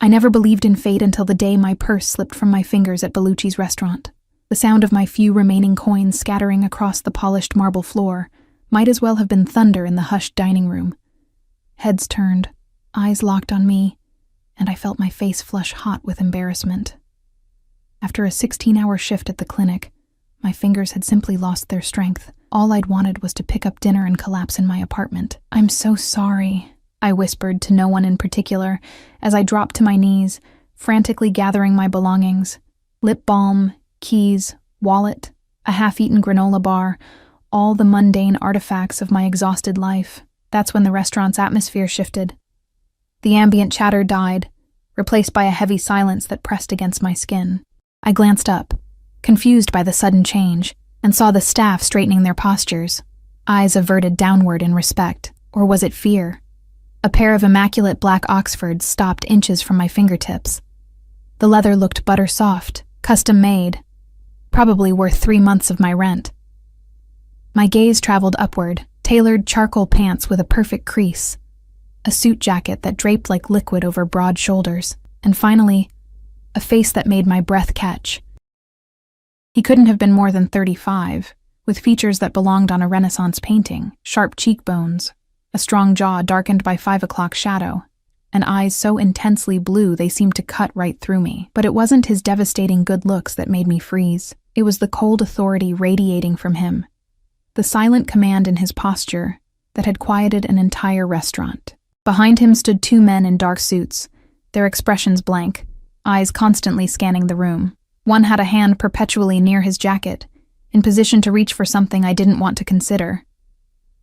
I never believed in fate until the day my purse slipped from my fingers at Bellucci's restaurant. The sound of my few remaining coins scattering across the polished marble floor might as well have been thunder in the hushed dining room. Heads turned, eyes locked on me, and I felt my face flush hot with embarrassment. After a 16-hour shift at the clinic, my fingers had simply lost their strength. All I'd wanted was to pick up dinner and collapse in my apartment. "I'm so sorry," I whispered to no one in particular as I dropped to my knees, frantically gathering my belongings. Lip balm, keys, wallet, a half-eaten granola bar, all the mundane artifacts of my exhausted life. That's when the restaurant's atmosphere shifted. The ambient chatter died, replaced by a heavy silence that pressed against my skin. I glanced up, confused by the sudden change, and saw the staff straightening their postures, eyes averted downward in respect. Or was it fear? A pair of immaculate black Oxfords stopped inches from my fingertips. The leather looked butter-soft, custom-made, probably worth 3 months of my rent. My gaze traveled upward, tailored charcoal pants with a perfect crease, a suit jacket that draped like liquid over broad shoulders, and finally, a face that made my breath catch. He couldn't have been more than 35, with features that belonged on a Renaissance painting, sharp cheekbones, a strong jaw darkened by 5 o'clock shadow, and eyes so intensely blue they seemed to cut right through me. But it wasn't his devastating good looks that made me freeze. It was the cold authority radiating from him, the silent command in his posture that had quieted an entire restaurant. Behind him stood 2 men in dark suits, their expressions blank, eyes constantly scanning the room. One had a hand perpetually near his jacket, in position to reach for something I didn't want to consider.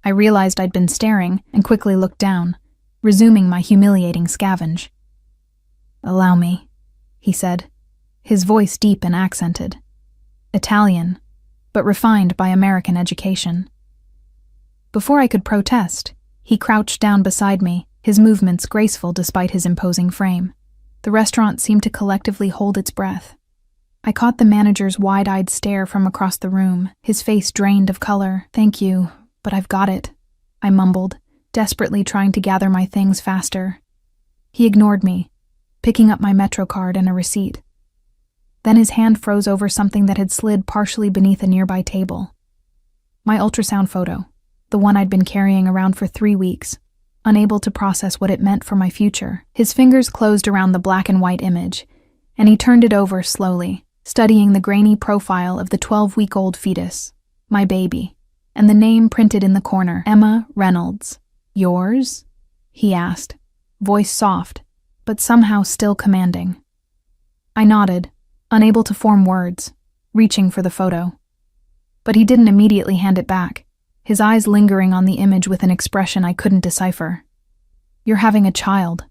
I realized I'd been staring and quickly looked down, resuming my humiliating scavenge. "Allow me," he said, his voice deep and accented. Italian, but refined by American education. Before I could protest, he crouched down beside me, his movements graceful despite his imposing frame. The restaurant seemed to collectively hold its breath. I caught the manager's wide-eyed stare from across the room, his face drained of color. "Thank you, but I've got it," I mumbled, desperately trying to gather my things faster. He ignored me, picking up my Metro card and a receipt. Then his hand froze over something that had slid partially beneath a nearby table. My ultrasound photo, the one I'd been carrying around for 3 weeks, unable to process what it meant for my future. His fingers closed around the black and white image, and he turned it over slowly, studying the grainy profile of the 12-week-old fetus, my baby, and the name printed in the corner, Emma Reynolds. "Yours?" he asked, voice soft, but somehow still commanding. I nodded, unable to form words, reaching for the photo. But he didn't immediately hand it back, his eyes lingering on the image with an expression I couldn't decipher. "You're having a child,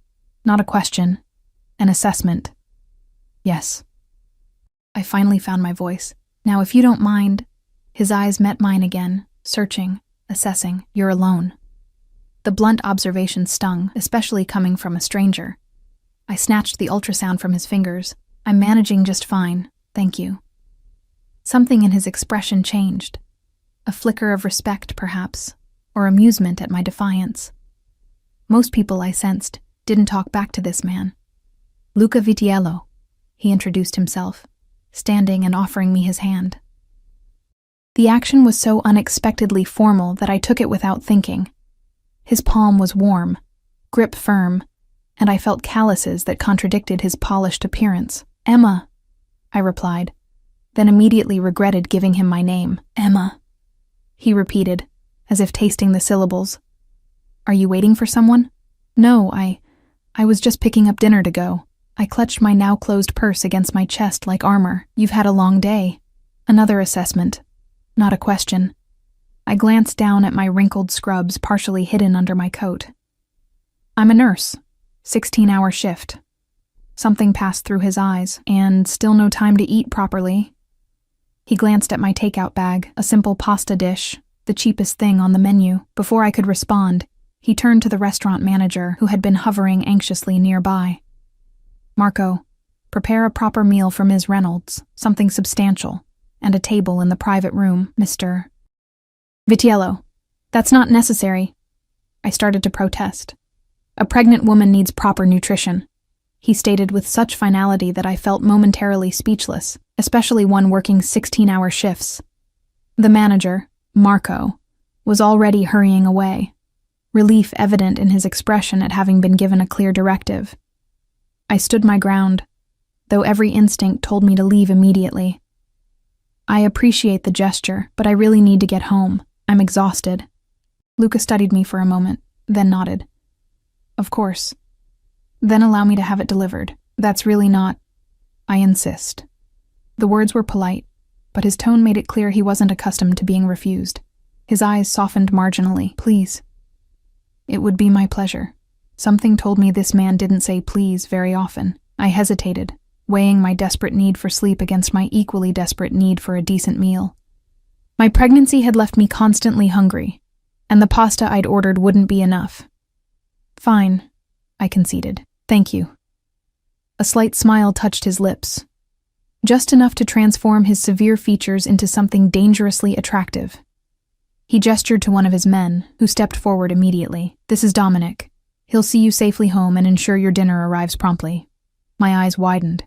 not a question, an assessment." "Yes." I finally found my voice. "Now, if you don't mind..." His eyes met mine again, searching, assessing. "You're alone." The blunt observation stung, especially coming from a stranger. I snatched the ultrasound from his fingers. "I'm managing just fine, thank you." Something in his expression changed. A flicker of respect, perhaps, or amusement at my defiance. Most people, I sensed, didn't talk back to this man. "Luca Vitiello," he introduced himself, standing and offering me his hand. The action was so unexpectedly formal that I took it without thinking. His palm was warm, grip firm, and I felt calluses that contradicted his polished appearance. "Emma," I replied, then immediately regretted giving him my name. "Emma," he repeated, as if tasting the syllables. "Are you waiting for someone?" "No, I was just picking up dinner to go." I clutched my now-closed purse against my chest like armor. "You've had a long day." Another assessment, not a question. I glanced down at my wrinkled scrubs partially hidden under my coat. "I'm a nurse, 16-hour shift." Something passed through his eyes, and still no time to eat properly. He glanced at my takeout bag, a simple pasta dish, the cheapest thing on the menu. Before I could respond, he turned to the restaurant manager, who had been hovering anxiously nearby. "Marco, prepare a proper meal for Ms. Reynolds, something substantial, and a table in the private room, Mr. Vitiello." "That's not necessary." I started to protest. "A pregnant woman needs proper nutrition." he stated with such finality that I felt momentarily speechless, especially one working 16-hour shifts. The manager, Marco, was already hurrying away, relief evident in his expression at having been given a clear directive. I stood my ground, though every instinct told me to leave immediately. I appreciate the gesture, but I really need to get home. I'm exhausted. Luca studied me for a moment, then nodded. Of course. Then allow me to have it delivered. That's really not... I insist. The words were polite, but his tone made it clear he wasn't accustomed to being refused. His eyes softened marginally. Please. It would be my pleasure. Something told me this man didn't say please very often. I hesitated, weighing my desperate need for sleep against my equally desperate need for a decent meal. My pregnancy had left me constantly hungry, and the pasta I'd ordered wouldn't be enough. Fine, I conceded. Thank you. A slight smile touched his lips, just enough to transform his severe features into something dangerously attractive. He gestured to one of his men, who stepped forward immediately. This is Dominic. He'll see you safely home and ensure your dinner arrives promptly. My eyes widened.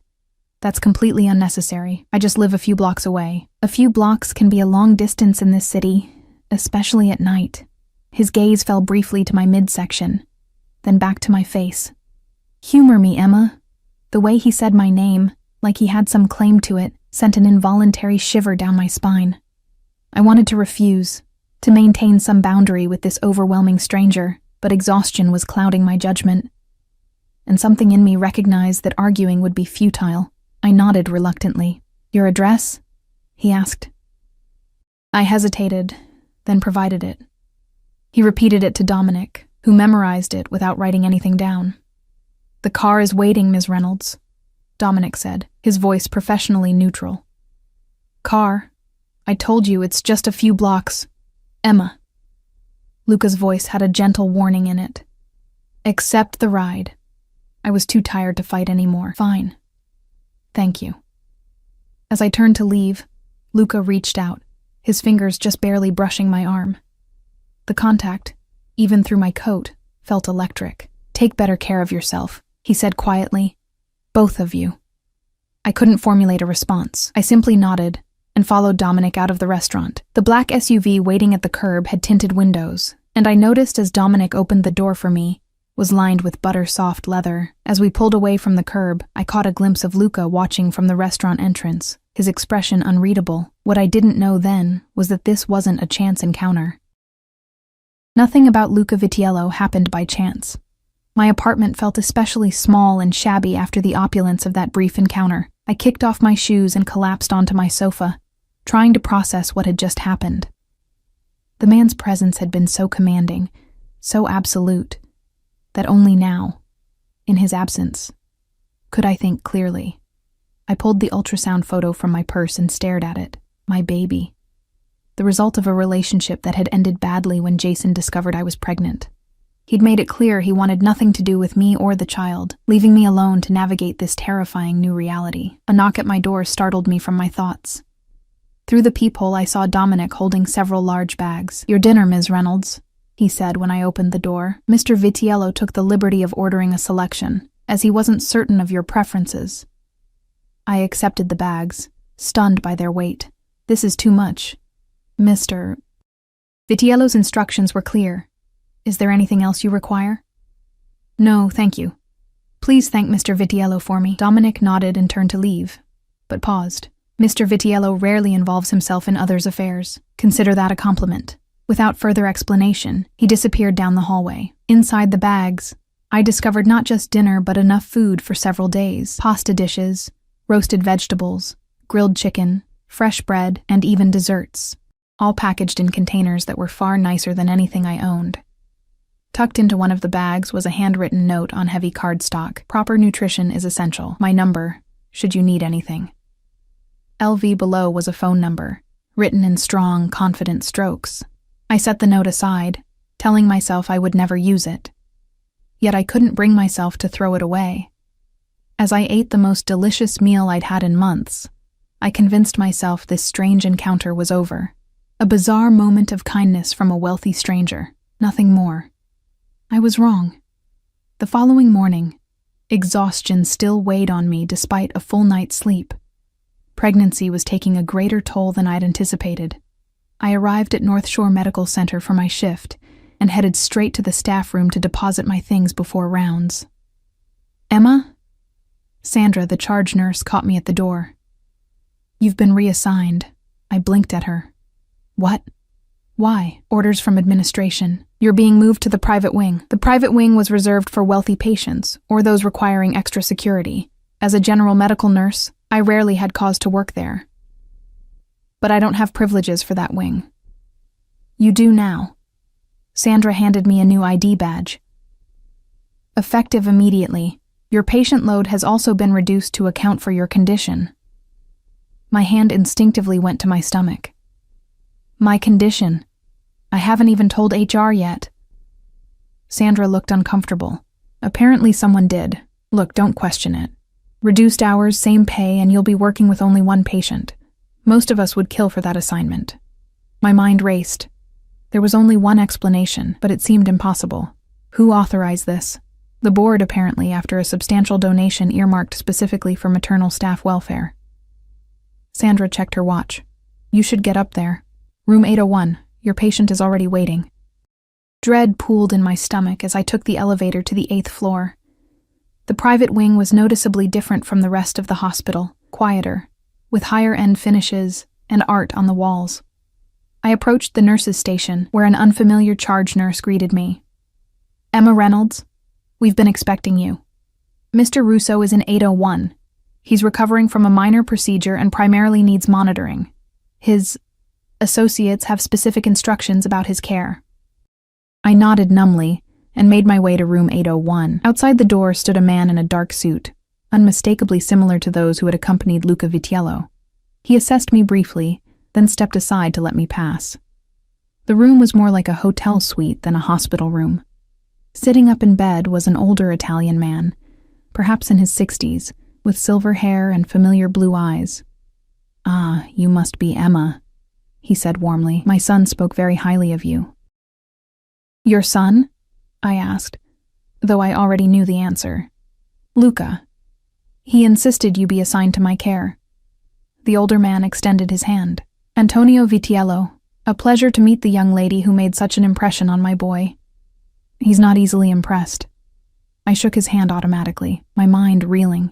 That's completely unnecessary. I just live a few blocks away. A few blocks can be a long distance in this city, especially at night. His gaze fell briefly to my midsection, then back to my face. Humor me, Emma. The way he said my name, like he had some claim to it, sent an involuntary shiver down my spine. I wanted to refuse, to maintain some boundary with this overwhelming stranger, but exhaustion was clouding my judgment. And something in me recognized that arguing would be futile. I nodded reluctantly. Your address? He asked. I hesitated, then provided it. He repeated it to Dominic, who memorized it without writing anything down. The car is waiting, Ms. Reynolds, Dominic said, his voice professionally neutral. Car? I told you it's just a few blocks. Emma. Luca's voice had a gentle warning in it. Accept the ride. I was too tired to fight anymore. Fine. Thank you. As I turned to leave, Luca reached out, his fingers just barely brushing my arm. The contact, even through my coat, felt electric. Take better care of yourself, he said quietly. Both of you. I couldn't formulate a response. I simply nodded and followed Dominic out of the restaurant. The black SUV waiting at the curb had tinted windows, and I noticed as Dominic opened the door for me, was lined with butter-soft leather. As we pulled away from the curb, I caught a glimpse of Luca watching from the restaurant entrance, his expression unreadable. What I didn't know then was that this wasn't a chance encounter. Nothing about Luca Vitiello happened by chance. My apartment felt especially small and shabby after the opulence of that brief encounter. I kicked off my shoes and collapsed onto my sofa, trying to process what had just happened. The man's presence had been so commanding, so absolute, that only now, in his absence, could I think clearly. I pulled the ultrasound photo from my purse and stared at it. My baby. The result of a relationship that had ended badly when Jason discovered I was pregnant. He'd made it clear he wanted nothing to do with me or the child, leaving me alone to navigate this terrifying new reality. A knock at my door startled me from my thoughts. Through the peephole, I saw Dominic holding several large bags. Your dinner, Ms. Reynolds, he said when I opened the door. Mr. Vitiello took the liberty of ordering a selection, as he wasn't certain of your preferences. I accepted the bags, stunned by their weight. This is too much. Mr. Vitiello's instructions were clear. Is there anything else you require? No, thank you. Please thank Mr. Vitiello for me. Dominic nodded and turned to leave, but paused. Mr. Vitiello rarely involves himself in others' affairs. Consider that a compliment. Without further explanation, he disappeared down the hallway. Inside the bags, I discovered not just dinner but enough food for several days. Pasta dishes, roasted vegetables, grilled chicken, fresh bread, and even desserts, all packaged in containers that were far nicer than anything I owned. Tucked into one of the bags was a handwritten note on heavy cardstock. Proper nutrition is essential. My number, should you need anything. LV below was a phone number, written in strong, confident strokes. I set the note aside, telling myself I would never use it. Yet I couldn't bring myself to throw it away. As I ate the most delicious meal I'd had in months, I convinced myself this strange encounter was over. A bizarre moment of kindness from a wealthy stranger, nothing more. I was wrong. The following morning, Exhaustion still weighed on me despite a full night's sleep. Pregnancy was taking a greater toll than I'd anticipated. I arrived at North Shore Medical Center for my shift and headed straight to the staff room to deposit my things before rounds. "Emma?" Sandra, the charge nurse, caught me at the door. "You've been reassigned." I blinked at her. "What?" "Why?" "Orders from administration. You're being moved to the private wing." The private wing was reserved for wealthy patients or those requiring extra security. As a general medical nurse, I rarely had cause to work there. But I don't have privileges for that wing. "You do now." Sandra handed me a new ID badge. "Effective immediately. Your patient load has also been reduced to account for your condition." My hand instinctively went to my stomach. My condition. I haven't even told HR yet. Sandra looked uncomfortable. Apparently someone did. "Look, don't question it. Reduced hours, same pay, and you'll be working with only one patient. Most of us would kill for that assignment." My mind raced. There was only one explanation, but it seemed impossible. Who authorized this? The board, apparently, after a substantial donation earmarked specifically for maternal staff welfare. Sandra checked her watch. "You should get up there. Room 801. Your patient is already waiting." Dread pooled in my stomach as I took the elevator to the 8th floor. The private wing was noticeably different from the rest of the hospital, quieter, with higher-end finishes and art on the walls. I approached the nurses' station, where an unfamiliar charge nurse greeted me. "Emma Reynolds, we've been expecting you. Mr. Russo is in 801. He's recovering from a minor procedure and primarily needs monitoring. His associates have specific instructions about his care." I nodded numbly and made my way to room 801. Outside the door stood a man in a dark suit, unmistakably similar to those who had accompanied Luca Vitiello. He assessed me briefly, then stepped aside to let me pass. The room was more like a hotel suite than a hospital room. Sitting up in bed was an older Italian man, perhaps in his 60s, with silver hair and familiar blue eyes. "Ah, you must be Emma," he said warmly. "My son spoke very highly of you." "Your son?" I asked, though I already knew the answer. "Luca. He insisted you be assigned to my care." The older man extended his hand. "Antonio Vitiello, a pleasure to meet the young lady who made such an impression on my boy." "He's not easily impressed." I shook his hand automatically, my mind reeling.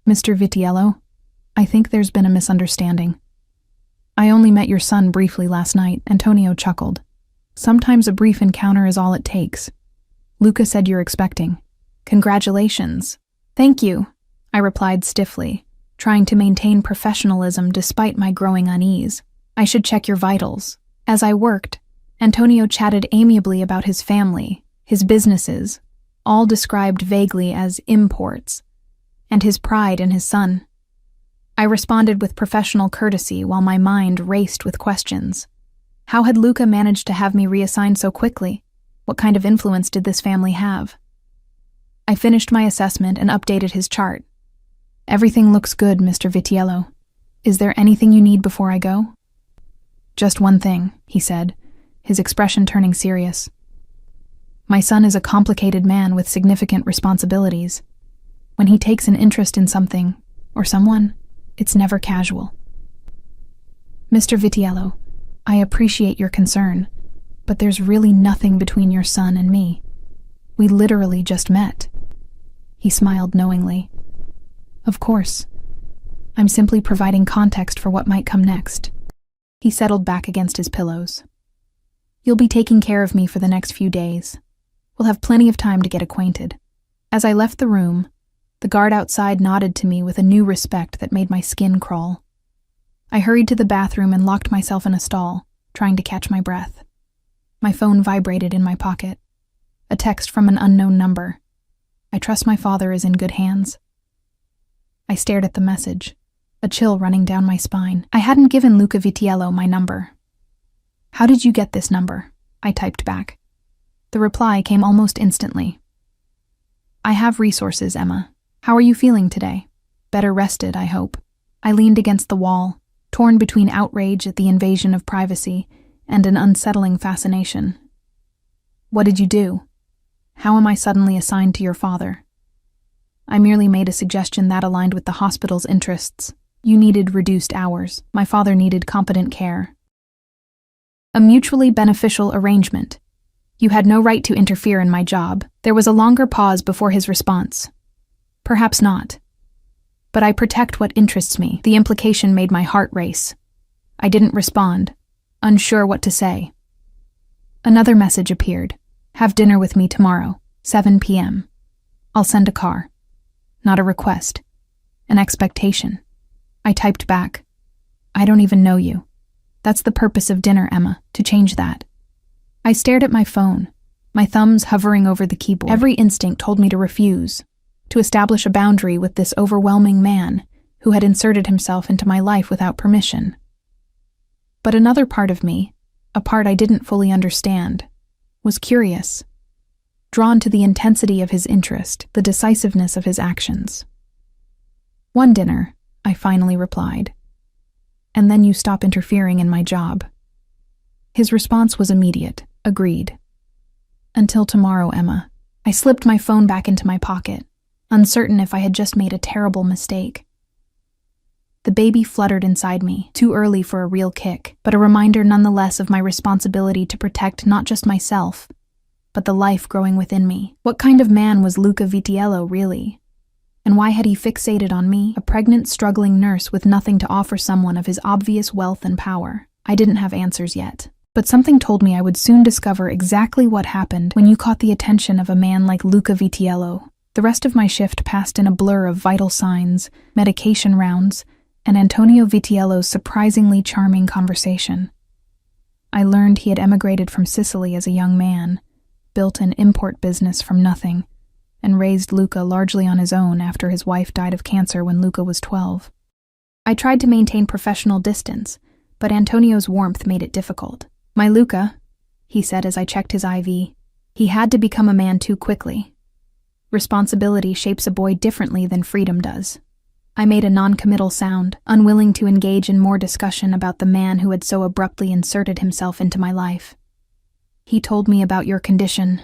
"Mr. Vitiello, I think there's been a misunderstanding. I only met your son briefly last night." Antonio chuckled. "Sometimes a brief encounter is all it takes. Luca said you're expecting." "Congratulations." "Thank you," I replied stiffly, trying to maintain professionalism despite my growing unease. "I should check your vitals." As I worked, Antonio chatted amiably about his family, his businesses, all described vaguely as imports, and his pride in his son. I responded with professional courtesy while my mind raced with questions. How had Luca managed to have me reassigned so quickly? What kind of influence did this family have? I finished my assessment and updated his chart. "Everything looks good, Mr. Vitiello. Is there anything you need before I go?" "Just one thing," he said, his expression turning serious. "My son is a complicated man with significant responsibilities. When he takes an interest in something, or someone, it's never casual." "Mr. Vitiello, I appreciate your concern, but there's really nothing between your son and me. We literally just met." He smiled knowingly. "Of course. I'm simply providing context for what might come next." He settled back against his pillows. "You'll be taking care of me for the next few days. We'll have plenty of time to get acquainted." As I left the room, the guard outside nodded to me with a new respect that made my skin crawl. I hurried to the bathroom and locked myself in a stall, trying to catch my breath. My phone vibrated in my pocket. A text from an unknown number. "I trust my father is in good hands." I stared at the message, a chill running down my spine. I hadn't given Luca Vitiello my number. "How did you get this number?" I typed back. The reply came almost instantly. "I have resources, Emma. How are you feeling today? Better rested, I hope." I leaned against the wall, torn between outrage at the invasion of privacy and an unsettling fascination. "What did you do? How am I suddenly assigned to your father?" I merely made a suggestion that aligned with the hospital's interests. You needed reduced hours. My father needed competent care. A mutually beneficial arrangement. You had no right to interfere in my job. There was a longer pause before his response. Perhaps not. But I protect what interests me. The implication made my heart race. I didn't respond, unsure what to say. Another message appeared. Have dinner with me tomorrow, 7 p.m. I'll send a car. Not a request. An expectation. I typed back. I don't even know you. That's the purpose of dinner, Emma, to change that. I stared at my phone, my thumbs hovering over the keyboard. Every instinct told me to refuse, to establish a boundary with this overwhelming man who had inserted himself into my life without permission. But another part of me, a part I didn't fully understand, was curious, drawn to the intensity of his interest, the decisiveness of his actions. One dinner, I finally replied. And then you stop interfering in my job. His response was immediate. Agreed. Until tomorrow, Emma. I slipped my phone back into my pocket, uncertain if I had just made a terrible mistake. The baby fluttered inside me, too early for a real kick, but a reminder nonetheless of my responsibility to protect not just myself, but the life growing within me. What kind of man was Luca Vitiello, really? And why had he fixated on me, a pregnant, struggling nurse with nothing to offer someone of his obvious wealth and power? I didn't have answers yet. But something told me I would soon discover exactly what happened when you caught the attention of a man like Luca Vitiello. The rest of my shift passed in a blur of vital signs, medication rounds, and Antonio Vitiello's surprisingly charming conversation. I learned he had emigrated from Sicily as a young man, built an import business from nothing, and raised Luca largely on his own after his wife died of cancer when Luca was 12. I tried to maintain professional distance, but Antonio's warmth made it difficult. My Luca, he said as I checked his IV, he had to become a man too quickly. Responsibility shapes a boy differently than freedom does. I made a non-committal sound, unwilling to engage in more discussion about the man who had so abruptly inserted himself into my life. He told me about your condition,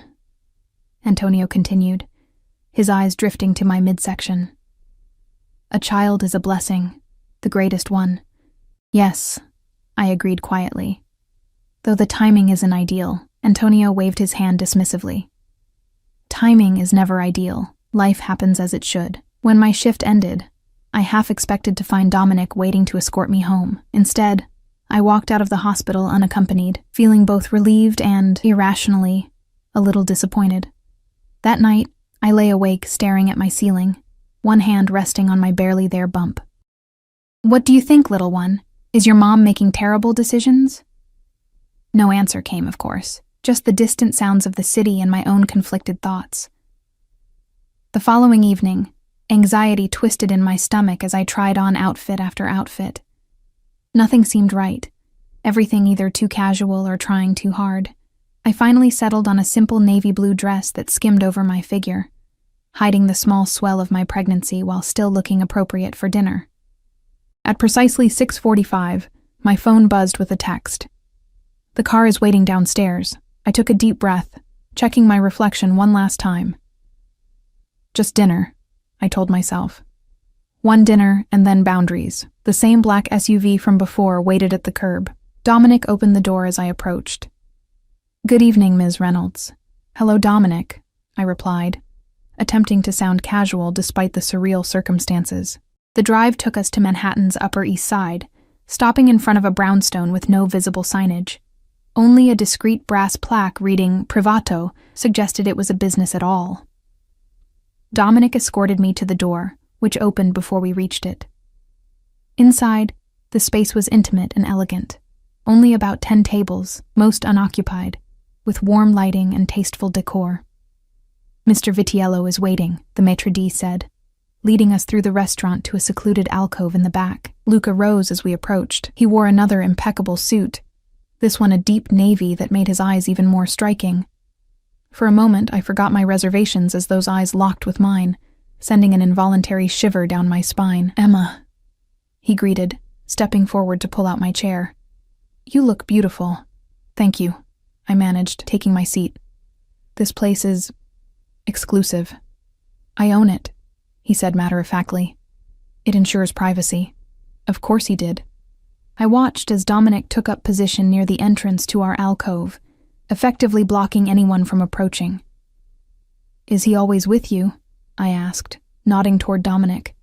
Antonio continued, his eyes drifting to my midsection. A child is a blessing, the greatest one. Yes, I agreed quietly. Though the timing isn't ideal, Antonio waved his hand dismissively. Timing is never ideal. Life happens as it should. When my shift ended, I half expected to find Dominic waiting to escort me home. Instead, I walked out of the hospital unaccompanied, feeling both relieved and, irrationally, a little disappointed. That night, I lay awake staring at my ceiling, one hand resting on my barely there bump. What do you think, little one? Is your mom making terrible decisions? No answer came, of course, just the distant sounds of the city and my own conflicted thoughts. The following evening, anxiety twisted in my stomach as I tried on outfit after outfit. Nothing seemed right, everything either too casual or trying too hard. I finally settled on a simple navy blue dress that skimmed over my figure, hiding the small swell of my pregnancy while still looking appropriate for dinner. At precisely 6:45, my phone buzzed with a text. The car is waiting downstairs. I took a deep breath, checking my reflection one last time. Just dinner, I told myself. One dinner and then boundaries. The same black SUV from before waited at the curb. Dominic opened the door as I approached. Good evening, Ms. Reynolds. Hello, Dominic, I replied, attempting to sound casual despite the surreal circumstances. The drive took us to Manhattan's Upper East Side, stopping in front of a brownstone with no visible signage. Only a discreet brass plaque reading Privato suggested it was a business at all. Dominic escorted me to the door, which opened before we reached it. Inside, the space was intimate and elegant. Only about 10 tables, most unoccupied, with warm lighting and tasteful decor. Mr. Vitiello is waiting, the maitre d' said, leading us through the restaurant to a secluded alcove in the back. Luca rose as we approached. He wore another impeccable suit, this one a deep navy that made his eyes even more striking. For a moment, I forgot my reservations as those eyes locked with mine, sending an involuntary shiver down my spine. Emma, he greeted, stepping forward to pull out my chair. You look beautiful. Thank you, I managed, taking my seat. This place is exclusive. I own it. he said matter-of-factly. It ensures privacy. Of course he did. I watched as Dominic took up position near the entrance to our alcove, effectively blocking anyone from approaching. Is he always with you? I asked, nodding toward Dominic.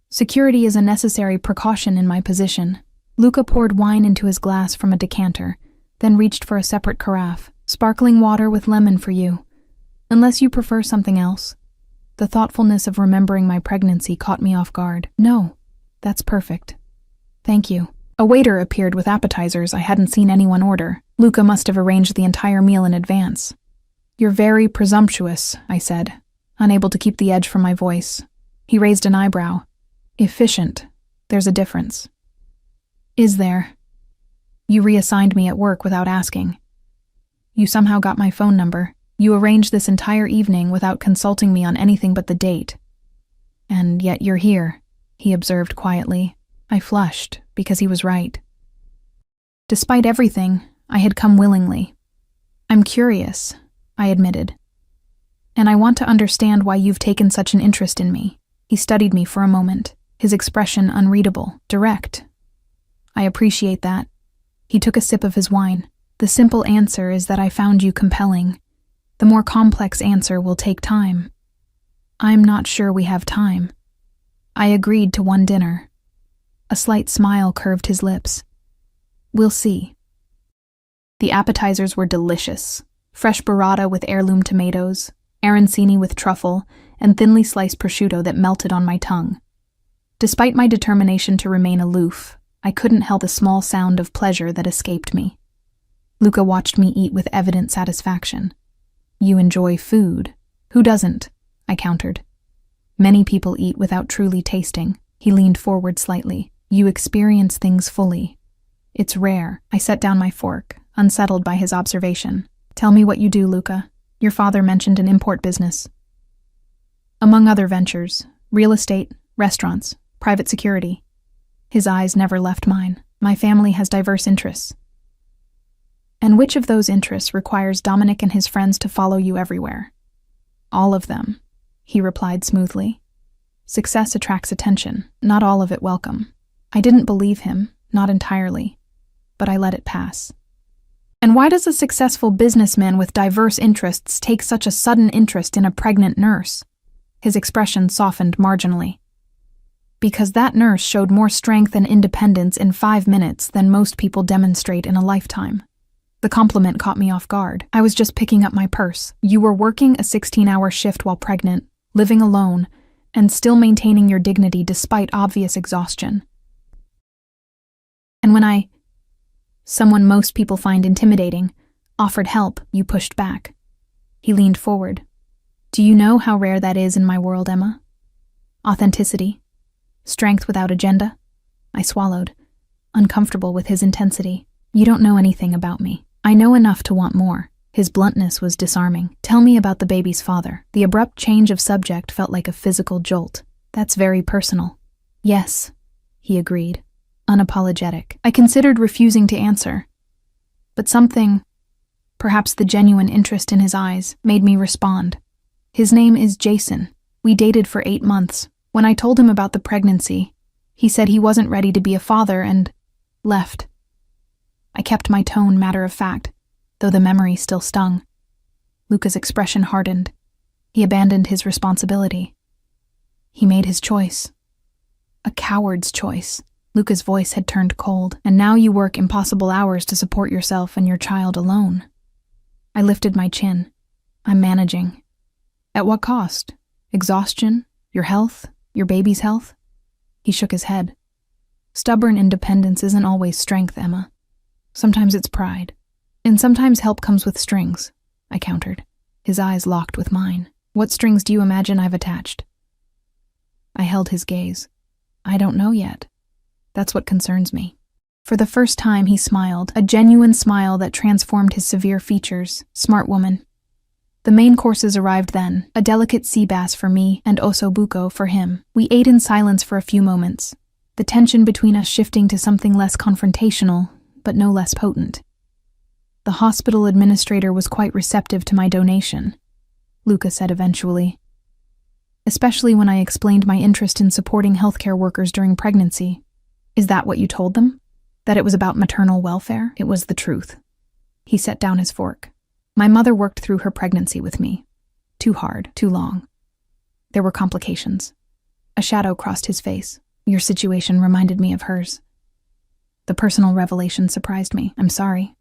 Security is a necessary precaution in my position. Luca poured wine into his glass from a decanter, then reached for a separate carafe. Sparkling water with lemon for you. Unless you prefer something else. The thoughtfulness of remembering my pregnancy caught me off guard. No, that's perfect. Thank you. A waiter appeared with appetizers I hadn't seen anyone order. Luca must have arranged the entire meal in advance. You're very presumptuous, I said, unable to keep the edge from my voice. He raised an eyebrow. Efficient. There's a difference. Is there? You reassigned me at work without asking. You somehow got my phone number. You arranged this entire evening without consulting me on anything but the date. And yet you're here, he observed quietly. I flushed, because he was right. Despite everything, I had come willingly. I'm curious, I admitted. And I want to understand why you've taken such an interest in me. He studied me for a moment, his expression unreadable, direct. I appreciate that. He took a sip of his wine. The simple answer is that I found you compelling. The more complex answer will take time. I'm not sure we have time. I agreed to one dinner. A slight smile curved his lips. We'll see. The appetizers were delicious. Fresh burrata with heirloom tomatoes, arancini with truffle, and thinly sliced prosciutto that melted on my tongue. Despite my determination to remain aloof, I couldn't help the small sound of pleasure that escaped me. Luca watched me eat with evident satisfaction. You enjoy food. Who doesn't? I countered. Many people eat without truly tasting. He leaned forward slightly. You experience things fully. It's rare. I set down my fork, unsettled by his observation. Tell me what you do, Luca. Your father mentioned an import business. Among other ventures, real estate, restaurants, private security. His eyes never left mine. My family has diverse interests. And which of those interests requires Dominic and his friends to follow you everywhere? All of them, he replied smoothly. Success attracts attention, not all of it welcome. I didn't believe him, not entirely, but I let it pass. And why does a successful businessman with diverse interests take such a sudden interest in a pregnant nurse? His expression softened marginally. Because that nurse showed more strength and independence in 5 minutes than most people demonstrate in a lifetime. The compliment caught me off guard. I was just picking up my purse. You were working a 16-hour shift while pregnant, living alone, and still maintaining your dignity despite obvious exhaustion. And when someone most people find intimidating, offered help, you pushed back. He leaned forward. Do you know how rare that is in my world, Emma? Authenticity. Strength without agenda. I swallowed, uncomfortable with his intensity. You don't know anything about me. I know enough to want more. His bluntness was disarming. Tell me about the baby's father. The abrupt change of subject felt like a physical jolt. That's very personal. Yes, he agreed, unapologetic. I considered refusing to answer, but something, perhaps the genuine interest in his eyes, made me respond. His name is Jason. We dated for 8 months. When I told him about the pregnancy, he said he wasn't ready to be a father and left. I kept my tone matter of fact, though the memory still stung. Luca's expression hardened. He abandoned his responsibility. He made his choice. A coward's choice. Luca's voice had turned cold. And now you work impossible hours to support yourself and your child alone. I lifted my chin. I'm managing. At what cost? Exhaustion? Your health? Your baby's health? He shook his head. Stubborn independence isn't always strength, Emma. Sometimes it's pride. And sometimes help comes with strings, I countered. His eyes locked with mine. What strings do you imagine I've attached? I held his gaze. I don't know yet. That's what concerns me. For the first time he smiled, a genuine smile that transformed his severe features. Smart woman. The main courses arrived then, a delicate sea bass for me and ossobuco for him. We ate in silence for a few moments, the tension between us shifting to something less confrontational, but no less potent. The hospital administrator was quite receptive to my donation, Luca said eventually. especially when I explained my interest in supporting healthcare workers during pregnancy. Is that what you told them? That it was about maternal welfare? It was the truth. He set down his fork. My mother worked through her pregnancy with me. Too hard, too long. There were complications. A shadow crossed his face. Your situation reminded me of hers. The personal revelation surprised me. I'm sorry.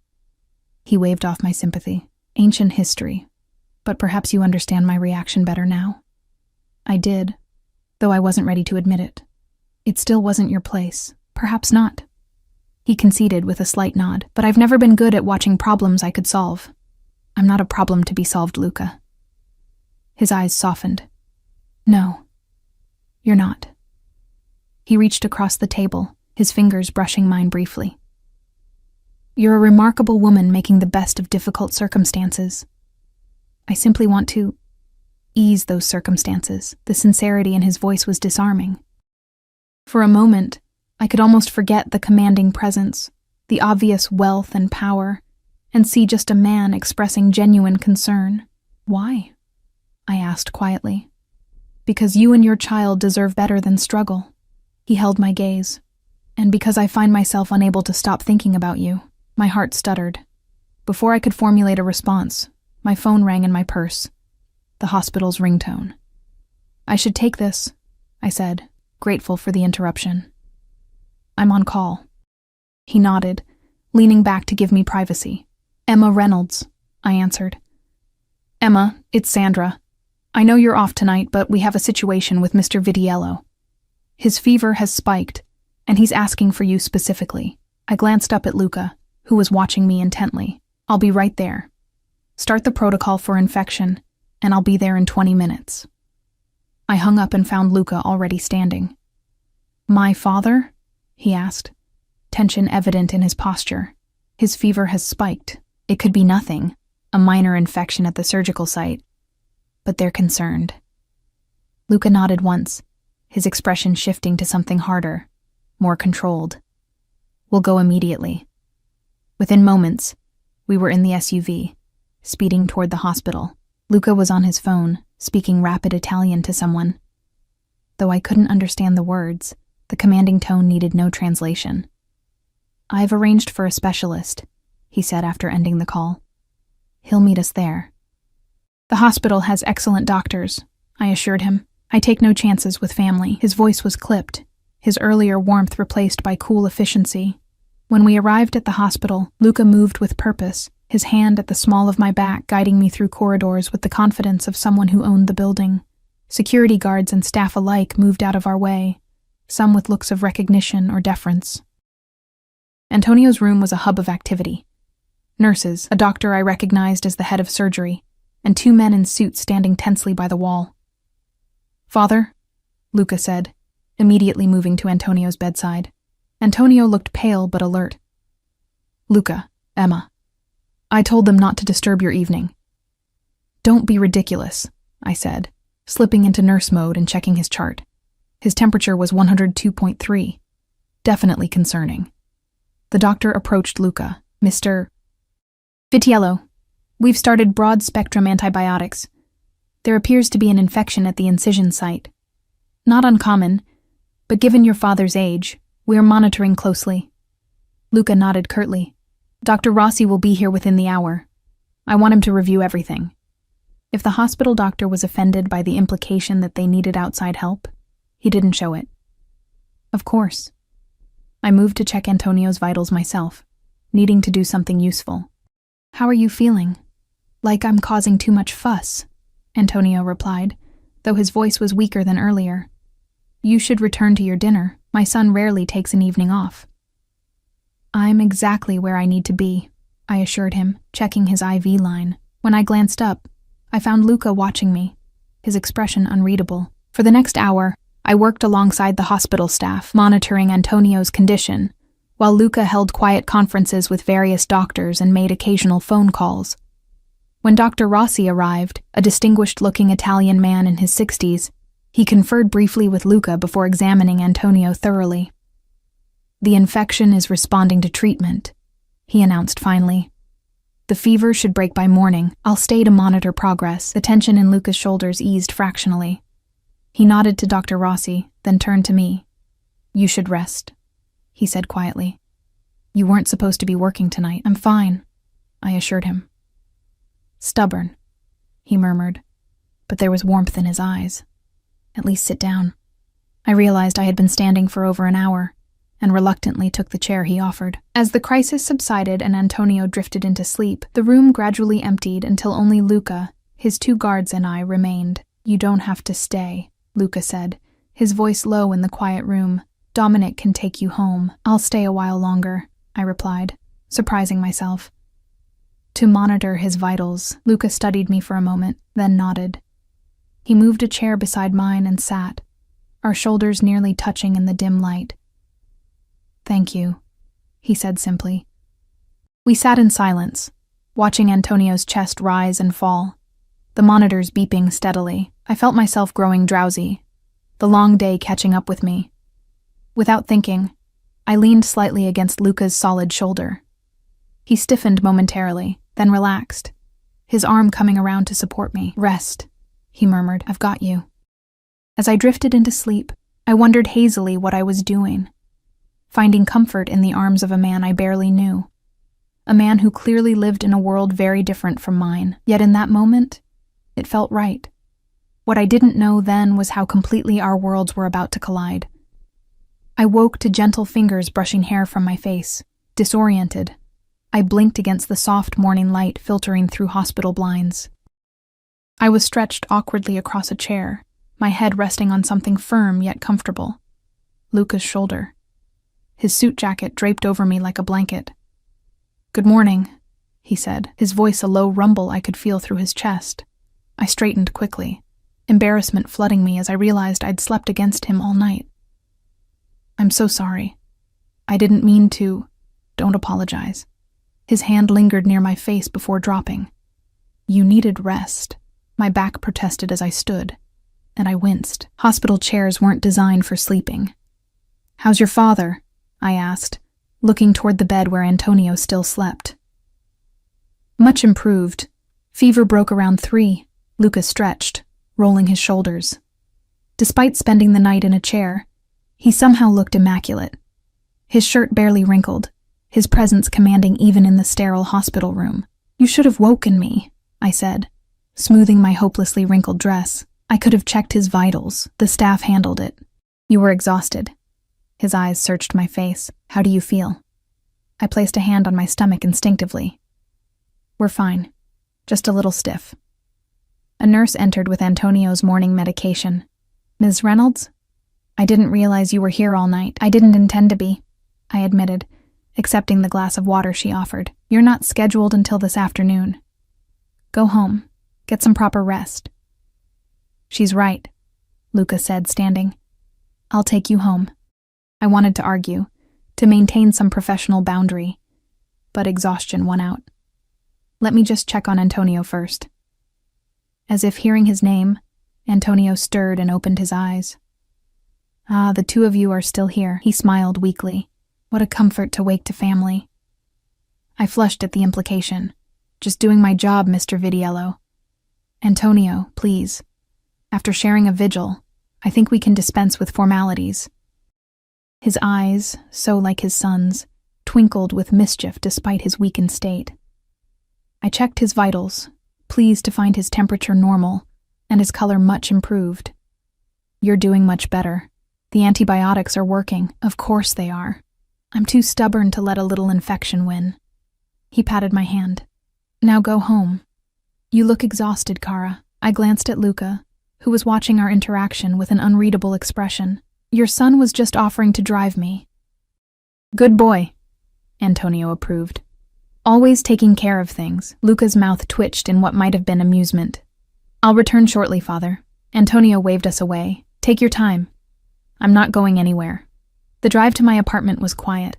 He waved off my sympathy. Ancient history. But perhaps you understand my reaction better now. I did, though I wasn't ready to admit it. It still wasn't your place. Perhaps not. He conceded with a slight nod, but I've never been good at watching problems I could solve. I'm not a problem to be solved, Luca. His eyes softened. No, you're not. He reached across the table, his fingers brushing mine briefly. You're a remarkable woman making the best of difficult circumstances. I simply want to ease those circumstances. The sincerity in his voice was disarming. For a moment, I could almost forget the commanding presence, the obvious wealth and power, and see just a man expressing genuine concern. Why? I asked quietly. Because you and your child deserve better than struggle. He held my gaze. And because I find myself unable to stop thinking about you. My heart stuttered. Before I could formulate a response, my phone rang in my purse. The hospital's ringtone. I should take this, I said, grateful for the interruption. I'm on call. He nodded, leaning back to give me privacy. Emma Reynolds, I answered. Emma, it's Sandra. I know you're off tonight, but we have a situation with Mr. Vitiello. His fever has spiked, and he's asking for you specifically. I glanced up at Luca, who was watching me intently. I'll be right there. Start the protocol for infection, and I'll be there in 20 minutes. I hung up and found Luca already standing. My father? He asked, tension evident in his posture. His fever has spiked. It could be nothing, a minor infection at the surgical site. But they're concerned. Luca nodded once, his expression shifting to something harder, more controlled. We'll go immediately. Within moments, we were in the SUV, speeding toward the hospital. Luca was on his phone, speaking rapid Italian to someone. Though I couldn't understand the words, the commanding tone needed no translation. I've arranged for a specialist, he said after ending the call. He'll meet us there. The hospital has excellent doctors, I assured him. I take no chances with family. His voice was clipped, his earlier warmth replaced by cool efficiency. When we arrived at the hospital, Luca moved with purpose, his hand at the small of my back guiding me through corridors with the confidence of someone who owned the building. Security guards and staff alike moved out of our way, some with looks of recognition or deference. Antonio's room was a hub of activity. Nurses, a doctor I recognized as the head of surgery, and 2 men in suits standing tensely by the wall. Father, Luca said, immediately moving to Antonio's bedside. Antonio looked pale but alert. Luca, Emma. I told them not to disturb your evening. Don't be ridiculous, I said, slipping into nurse mode and checking his chart. His temperature was 102.3. Definitely concerning. The doctor approached Luca. Mr. Vitiello, we've started broad-spectrum antibiotics. There appears to be an infection at the incision site. Not uncommon, but given your father's age, we are monitoring closely. Luca nodded curtly. Dr. Rossi will be here within the hour. I want him to review everything. If the hospital doctor was offended by the implication that they needed outside help, he didn't show it. Of course. I moved to check Antonio's vitals myself, needing to do something useful. How are you feeling? Like I'm causing too much fuss, Antonio replied, though his voice was weaker than earlier. You should return to your dinner. My son rarely takes an evening off. I'm exactly where I need to be, I assured him, checking his IV line. When I glanced up, I found Luca watching me, his expression unreadable. For the next hour, I worked alongside the hospital staff, monitoring Antonio's condition, while Luca held quiet conferences with various doctors and made occasional phone calls. When Dr. Rossi arrived, a distinguished-looking Italian man in his 60s, he conferred briefly with Luca before examining Antonio thoroughly. The infection is responding to treatment, he announced finally. The fever should break by morning. I'll stay to monitor progress. The tension in Luca's shoulders eased fractionally. He nodded to Dr. Rossi, then turned to me. "You should rest," he said quietly. "You weren't supposed to be working tonight." "I'm fine," I assured him. "Stubborn," he murmured, but there was warmth in his eyes. "At least sit down." I realized I had been standing for over an hour, and reluctantly took the chair he offered. As the crisis subsided and Antonio drifted into sleep, the room gradually emptied until only Luca, his 2 guards, and I remained. "You don't have to stay," Luca said, his voice low in the quiet room. "Dominic can take you home." "I'll stay a while longer," I replied, surprising myself. "To monitor his vitals." Luca studied me for a moment, then nodded. He moved a chair beside mine and sat, our shoulders nearly touching in the dim light. "Thank you," he said simply. We sat in silence, watching Antonio's chest rise and fall, the monitors beeping steadily. I felt myself growing drowsy, the long day catching up with me. Without thinking, I leaned slightly against Luca's solid shoulder. He stiffened momentarily, then relaxed, his arm coming around to support me. "Rest," he murmured. "I've got you." As I drifted into sleep, I wondered hazily what I was doing, finding comfort in the arms of a man I barely knew, a man who clearly lived in a world very different from mine. Yet in that moment, it felt right. What I didn't know then was how completely our worlds were about to collide. I woke to gentle fingers brushing hair from my face. Disoriented, I blinked against the soft morning light filtering through hospital blinds. I was stretched awkwardly across a chair, my head resting on something firm yet comfortable. Luca's shoulder. His suit jacket draped over me like a blanket. "Good morning," he said, his voice a low rumble I could feel through his chest. I straightened quickly, embarrassment flooding me as I realized I'd slept against him all night. "I'm so sorry. I didn't mean to." "Don't apologize." His hand lingered near my face before dropping. "You needed rest," my back protested as I stood, and I winced. Hospital chairs weren't designed for sleeping. "How's your father?" I asked, looking toward the bed where Antonio still slept. "Much improved. Fever broke around 3, Luca stretched, rolling his shoulders. Despite spending the night in a chair, he somehow looked immaculate. His shirt barely wrinkled, his presence commanding even in the sterile hospital room. "You should have woken me," I said, smoothing my hopelessly wrinkled dress. I could have checked his vitals. The staff handled it. "You were exhausted." His eyes searched my face. "How do you feel?" I placed a hand on my stomach instinctively. "We're fine. Just a little stiff." A nurse entered with Antonio's morning medication. "Ms. Reynolds?" "I didn't realize you were here all night." "I didn't intend to be," I admitted, accepting the glass of water she offered. "You're not scheduled until this afternoon. Go home. Get some proper rest." "She's right," Luca said, standing. "I'll take you home." I wanted to argue, to maintain some professional boundary, but exhaustion won out. "Let me just check on Antonio first." As if hearing his name, Antonio stirred and opened his eyes. "Ah, the 2 of you are still here," he smiled weakly. "What a comfort to wake to family." I flushed at the implication. "Just doing my job, Mr. Vidiello." "Antonio, please. After sharing a vigil, I think we can dispense with formalities." His eyes, so like his son's, twinkled with mischief despite his weakened state. I checked his vitals, pleased to find his temperature normal and his color much improved. "You're doing much better. The antibiotics are working." "Of course they are. I'm too stubborn to let a little infection win." He patted my hand. "Now go home. You look exhausted, Kara." I glanced at Luca, who was watching our interaction with an unreadable expression. "Your son was just offering to drive me." "Good boy," Antonio approved. "Always taking care of things." Luca's mouth twitched in what might have been amusement. "I'll return shortly, Father." Antonio waved us away. "Take your time. I'm not going anywhere." The drive to my apartment was quiet.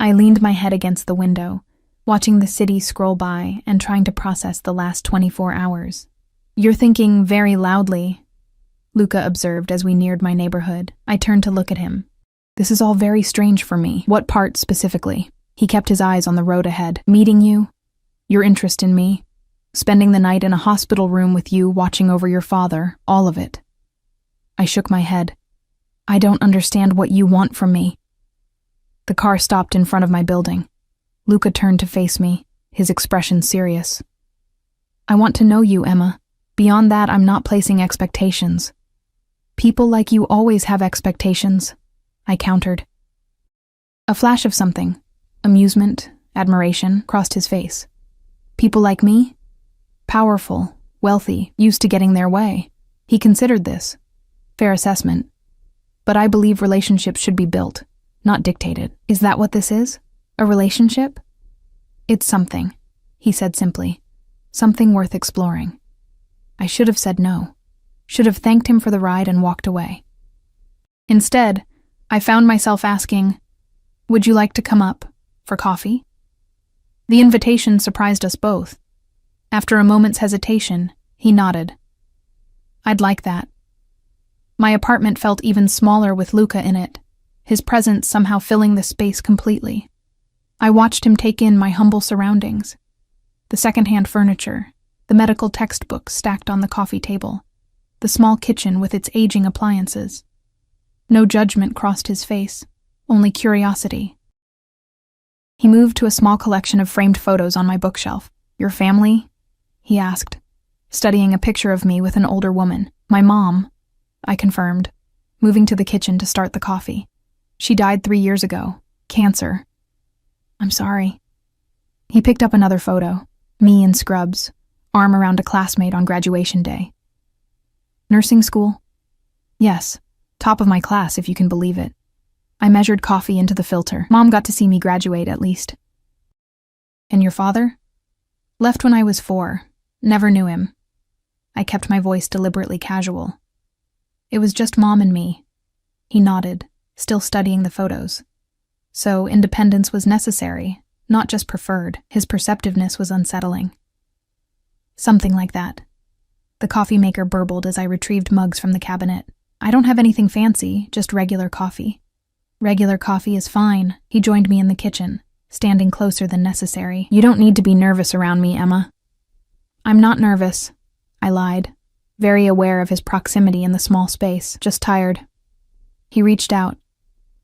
I leaned my head against the window, watching the city scroll by and trying to process the last 24 hours. "You're thinking very loudly," Luca observed as we neared my neighborhood. I turned to look at him. "This is all very strange for me." "What part specifically?" He kept his eyes on the road ahead. "Meeting you, your interest in me, spending the night in a hospital room with you watching over your father, all of it." I shook my head. I don't understand what you want from me. The car stopped in front of my building. Luca turned to face me, his expression serious. I want to know you, Emma. Beyond that, I'm not placing expectations. People like you always have expectations, I countered. A flash of something, amusement, admiration, crossed his face. People like me? Powerful, wealthy, used to getting their way. He considered this. Fair assessment. But I believe relationships should be built, not dictated. Is that what this is? A relationship? It's something, he said simply. Something worth exploring. I should have said no. Should have thanked him for the ride and walked away. Instead, I found myself asking, "Would you like to come up for coffee?" The invitation surprised us both. After a moment's hesitation, he nodded. I'd like that. My apartment felt even smaller with Luca in it, his presence somehow filling the space completely. I watched him take in my humble surroundings. The secondhand furniture, the medical textbooks stacked on the coffee table, the small kitchen with its aging appliances. No judgment crossed his face, only curiosity. He moved to a small collection of framed photos on my bookshelf. Your family? He asked, studying a picture of me with an older woman. My mom, I confirmed, moving to the kitchen to start the coffee. She died 3 years ago. Cancer. I'm sorry. He picked up another photo, me in scrubs, arm around a classmate on graduation day. Nursing school? Yes, top of my class if you can believe it. I measured coffee into the filter. Mom got to see me graduate at least. And your father? Left when I was 4. Never knew him. I kept my voice deliberately casual. It was just Mom and me. He nodded, still studying the photos. So independence was necessary, not just preferred. His perceptiveness was unsettling. Something like that. The coffee maker burbled as I retrieved mugs from the cabinet. I don't have anything fancy, just regular coffee. Regular coffee is fine. He joined me in the kitchen, standing closer than necessary. You don't need to be nervous around me, Emma. I'm not nervous, I lied, very aware of his proximity in the small space, just tired. He reached out,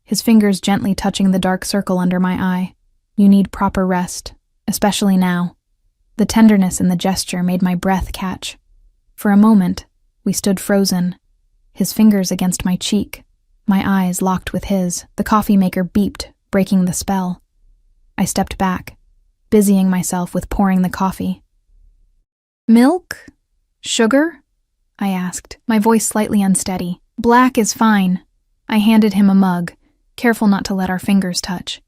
his fingers gently touching the dark circle under my eye. You need proper rest, especially now. The tenderness in the gesture made my breath catch. For a moment, we stood frozen, his fingers against my cheek, my eyes locked with his. The coffee maker beeped, breaking the spell. I stepped back, busying myself with pouring the coffee. Milk? Sugar? I asked, my voice slightly unsteady. Black is fine. I handed him a mug, careful not to let our fingers touch.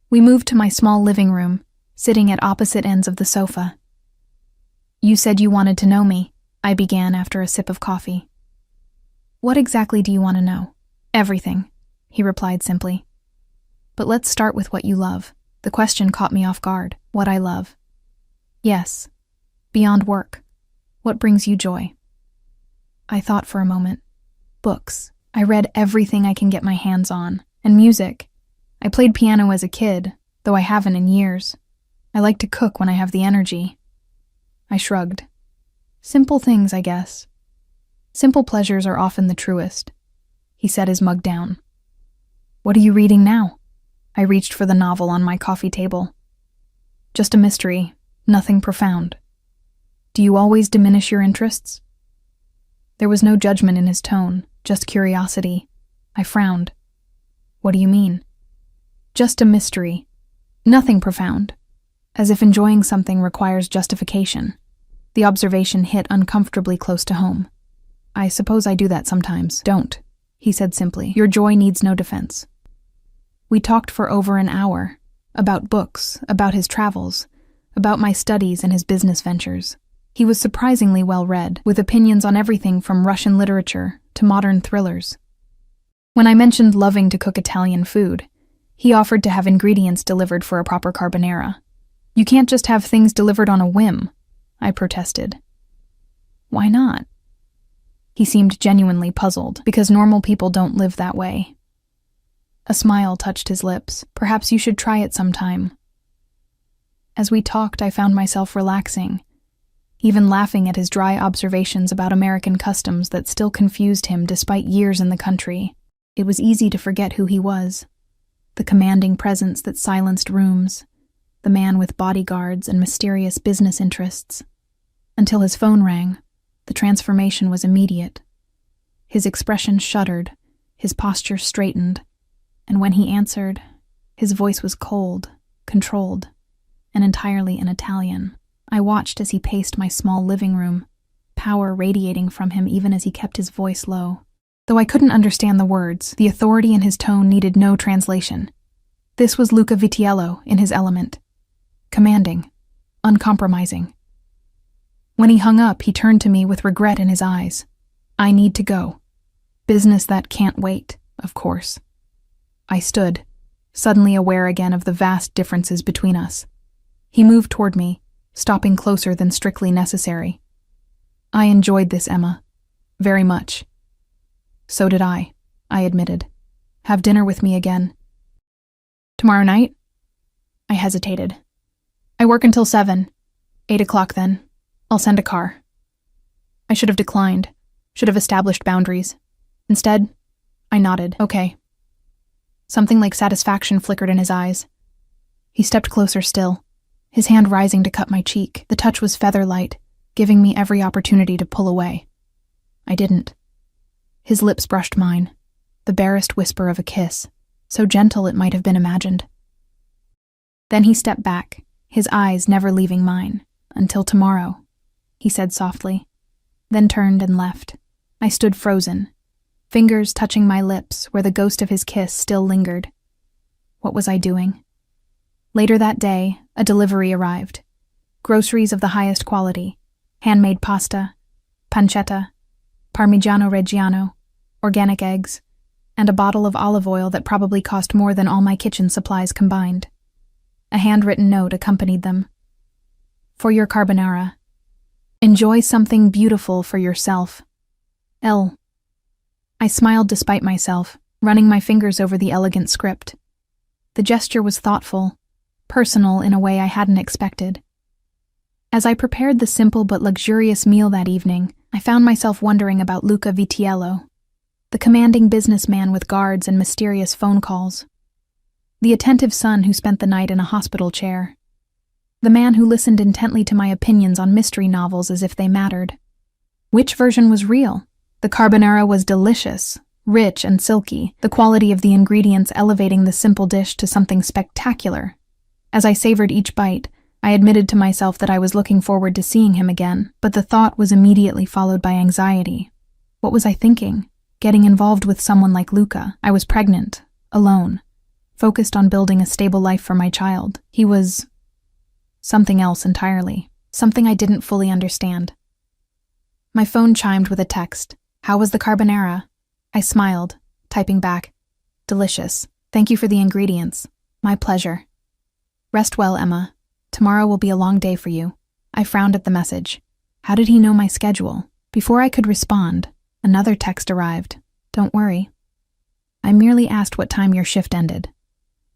We moved to my small living room, sitting at opposite ends of the sofa. You said you wanted to know me, I began after a sip of coffee. What exactly do you want to know? Everything, he replied simply. But let's start with what you love. The question caught me off guard. What I love. Yes. Beyond work. What brings you joy? I thought for a moment. Books. I read everything I can get my hands on. And music. I played piano as a kid, though I haven't in years. I like to cook when I have the energy. I shrugged. Simple things, I guess. Simple pleasures are often the truest. He set his mug down. What are you reading now? I reached for the novel on my coffee table. Just a mystery, nothing profound. Do you always diminish your interests? There was no judgment in his tone, just curiosity. I frowned. What do you mean? Just a mystery. Nothing profound. As if enjoying something requires justification. The observation hit uncomfortably close to home. I suppose I do that sometimes. Don't, he said simply. Your joy needs no defense. We talked for over an hour. About books, about his travels, about my studies and his business ventures. He was surprisingly well-read, with opinions on everything from Russian literature to modern thrillers. When I mentioned loving to cook Italian food, he offered to have ingredients delivered for a proper carbonara. You can't just have things delivered on a whim, I protested. Why not? He seemed genuinely puzzled, because normal people don't live that way. A smile touched his lips. Perhaps you should try it sometime. As we talked, I found myself relaxing. even laughing at his dry observations about American customs that still confused him despite years in the country. It was easy to forget who he was. The commanding presence that silenced rooms, the man with bodyguards and mysterious business interests. Until his phone rang, the transformation was immediate. His expression shuddered, his posture straightened, and when he answered, his voice was cold, controlled, and entirely in Italian. I watched as he paced my small living room, power radiating from him even as he kept his voice low. Though I couldn't understand the words, the authority in his tone needed no translation. This was Luca Vitiello in his element. Commanding, uncompromising. When he hung up, he turned to me with regret in his eyes. I need to go. Business that can't wait, of course. I stood, suddenly aware again of the vast differences between us. He moved toward me, stopping closer than strictly necessary. I enjoyed this, Emma. Very much. So did I admitted. Have dinner with me again. Tomorrow night? I hesitated. I work until 7. 8 o'clock then. I'll send a car. I should have declined. Should have established boundaries. Instead, I nodded. Okay. Something like satisfaction flickered in his eyes. He stepped closer still, his hand rising to cut my cheek. The touch was feather-light, giving me every opportunity to pull away. I didn't. His lips brushed mine, the barest whisper of a kiss, so gentle it might have been imagined. Then he stepped back, his eyes never leaving mine. Until tomorrow, he said softly, then turned and left. I stood frozen, fingers touching my lips where the ghost of his kiss still lingered. What was I doing? Later that day, a delivery arrived. Groceries of the highest quality, handmade pasta, pancetta, Parmigiano Reggiano, organic eggs, and a bottle of olive oil that probably cost more than all my kitchen supplies combined. A handwritten note accompanied them. For your carbonara. Enjoy something beautiful for yourself. L. I smiled despite myself, running my fingers over the elegant script. The gesture was thoughtful, personal in a way I hadn't expected. As I prepared the simple but luxurious meal that evening, I found myself wondering about Luca Vitiello, the commanding businessman with guards and mysterious phone calls, the attentive son who spent the night in a hospital chair, the man who listened intently to my opinions on mystery novels as if they mattered. Which version was real? The carbonara was delicious, rich and silky, the quality of the ingredients elevating the simple dish to something spectacular. As I savored each bite, I admitted to myself that I was looking forward to seeing him again, but the thought was immediately followed by anxiety. What was I thinking? Getting involved with someone like Luca. I was pregnant, alone, focused on building a stable life for my child. He was something else entirely, something I didn't fully understand. My phone chimed with a text. How was the carbonara? I smiled, typing back. Delicious. Thank you for the ingredients. My pleasure. Rest well, Emma. Tomorrow will be a long day for you. I frowned at the message. How did he know my schedule? Before I could respond, another text arrived. Don't worry. I merely asked what time your shift ended.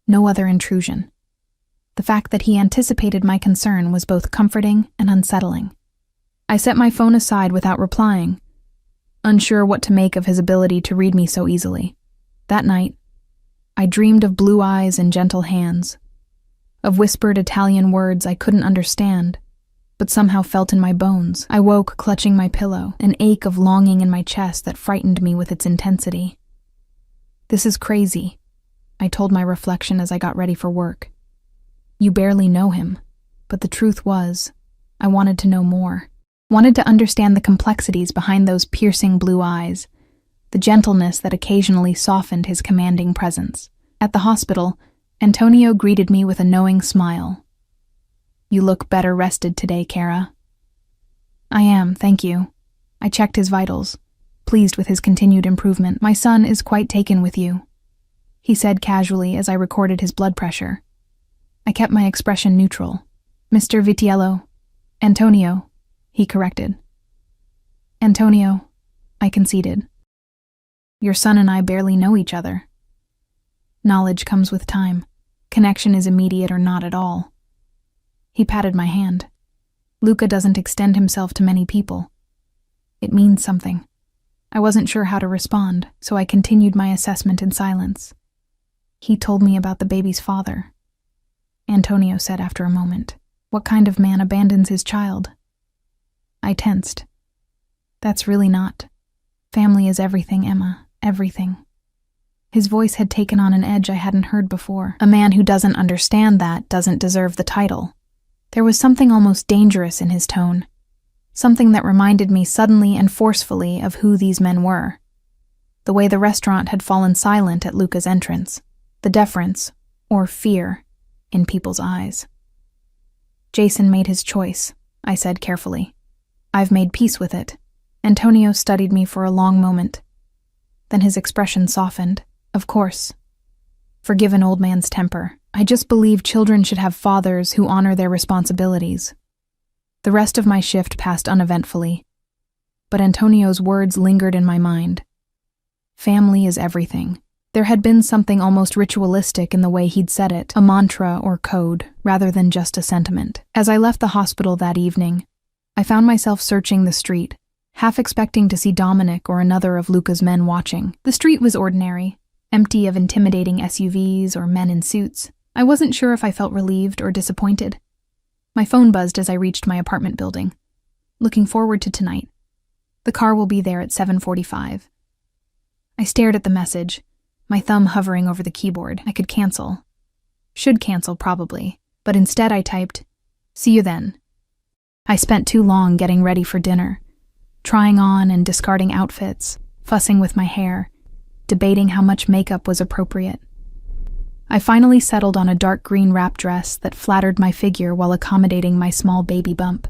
No other intrusion. The fact that he anticipated my concern was both comforting and unsettling. I set my phone aside without replying, unsure what to make of his ability to read me so easily. That night, I dreamed of blue eyes and gentle hands, of whispered Italian words I couldn't understand, but somehow felt in my bones. I woke clutching my pillow, an ache of longing in my chest that frightened me with its intensity. This is crazy, I told my reflection as I got ready for work. You barely know him, but the truth was, I wanted to know more. Wanted to understand the complexities behind those piercing blue eyes, the gentleness that occasionally softened his commanding presence. At the hospital, Antonio greeted me with a knowing smile. You look better rested today, Cara. I am, thank you. I checked his vitals, pleased with his continued improvement. My son is quite taken with you, he said casually as I recorded his blood pressure. I kept my expression neutral. Mr. Vitiello. Antonio, he corrected. Antonio, I conceded. Your son and I barely know each other. Knowledge comes with time. Connection is immediate or not at all. He patted my hand. Luca doesn't extend himself to many people. It means something. I wasn't sure how to respond, so I continued my assessment in silence. He told me about the baby's father. Antonio said after a moment. What kind of man abandons his child? I tensed. That's really not. Family is everything, Emma. Everything. His voice had taken on an edge I hadn't heard before. A man who doesn't understand that doesn't deserve the title. There was something almost dangerous in his tone. Something that reminded me suddenly and forcefully of who these men were. The way the restaurant had fallen silent at Luca's entrance. The deference, or fear, in people's eyes. Jason made his choice, I said carefully. I've made peace with it. Antonio studied me for a long moment. Then his expression softened. Of course. Forgive an old man's temper. I just believe children should have fathers who honor their responsibilities. The rest of my shift passed uneventfully, but Antonio's words lingered in my mind. Family is everything. There had been something almost ritualistic in the way he'd said it, a mantra or code, rather than just a sentiment. As I left the hospital that evening, I found myself searching the street, half expecting to see Dominic or another of Luca's men watching. The street was ordinary, empty of intimidating SUVs or men in suits. I wasn't sure if I felt relieved or disappointed. My phone buzzed as I reached my apartment building. Looking forward to tonight. The car will be there at 7:45. I stared at the message, my thumb hovering over the keyboard. I could cancel. Should cancel, probably, but instead I typed, "See you then." I spent too long getting ready for dinner, trying on and discarding outfits, fussing with my hair, debating how much makeup was appropriate. I finally settled on a dark green wrap dress that flattered my figure while accommodating my small baby bump,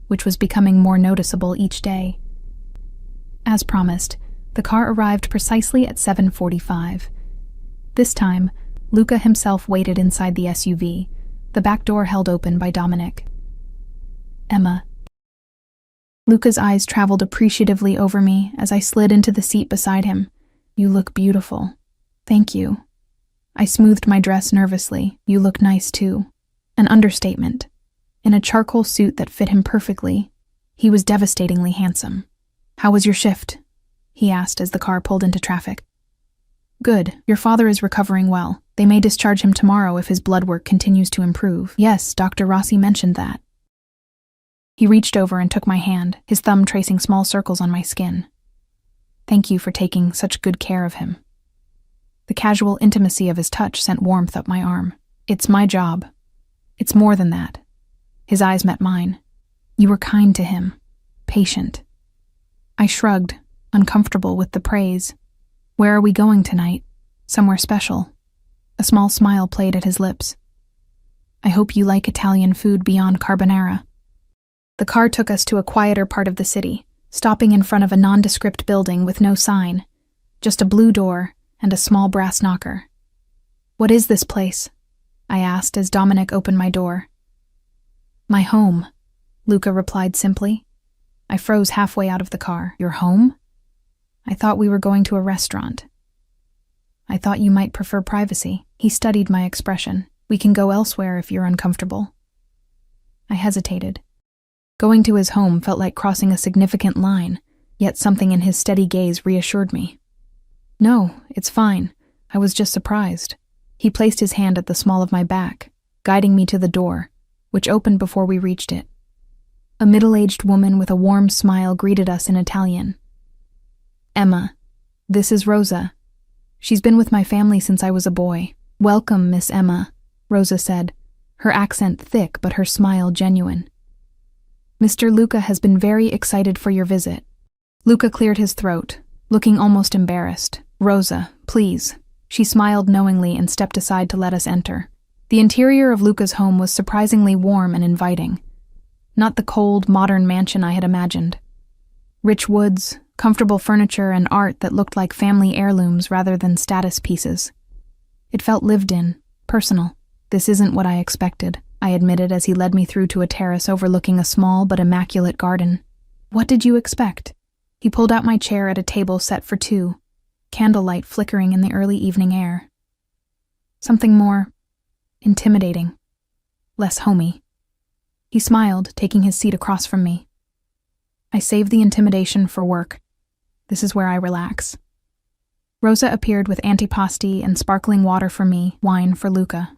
which was becoming more noticeable each day. As promised, the car arrived precisely at 7:45. This time, Luca himself waited inside the SUV, the back door held open by Dominic. Emma. Luca's eyes traveled appreciatively over me as I slid into the seat beside him. You look beautiful. Thank you. I smoothed my dress nervously. You look nice too. An understatement. In a charcoal suit that fit him perfectly, he was devastatingly handsome. How was your shift? He asked as the car pulled into traffic. Good. Your father is recovering well. They may discharge him tomorrow if his blood work continues to improve. Yes, Dr. Rossi mentioned that. He reached over and took my hand, his thumb tracing small circles on my skin. Thank you for taking such good care of him. The casual intimacy of his touch sent warmth up my arm. It's my job. It's more than that. His eyes met mine. You were kind to him. Patient. I shrugged, uncomfortable with the praise. Where are we going tonight? Somewhere special. A small smile played at his lips. I hope you like Italian food beyond carbonara. The car took us to a quieter part of the city, stopping in front of a nondescript building with no sign, just a blue door and a small brass knocker. What is this place? I asked as Dominic opened my door. My home, Luca replied simply. I froze halfway out of the car. Your home? I thought we were going to a restaurant. I thought you might prefer privacy. He studied my expression. We can go elsewhere if you're uncomfortable. I hesitated. Going to his home felt like crossing a significant line, yet something in his steady gaze reassured me. No, it's fine. I was just surprised. He placed his hand at the small of my back, guiding me to the door, which opened before we reached it. A middle-aged woman with a warm smile greeted us in Italian. Emma, this is Rosa. She's been with my family since I was a boy. Welcome, Miss Emma, Rosa said, her accent thick but her smile genuine. Mr. Luca has been very excited for your visit. Luca cleared his throat, looking almost embarrassed. Rosa, please. She smiled knowingly and stepped aside to let us enter. The interior of Luca's home was surprisingly warm and inviting. Not the cold, modern mansion I had imagined. Rich woods, comfortable furniture, and art that looked like family heirlooms rather than status pieces. It felt lived in, personal. This isn't what I expected, I admitted as he led me through to a terrace overlooking a small but immaculate garden. What did you expect? He pulled out my chair at a table set for two, candlelight flickering in the early evening air. Something more intimidating, less homey. He smiled, taking his seat across from me. I save the intimidation for work. This is where I relax. Rosa appeared with antipasti and sparkling water for me, wine for Luca.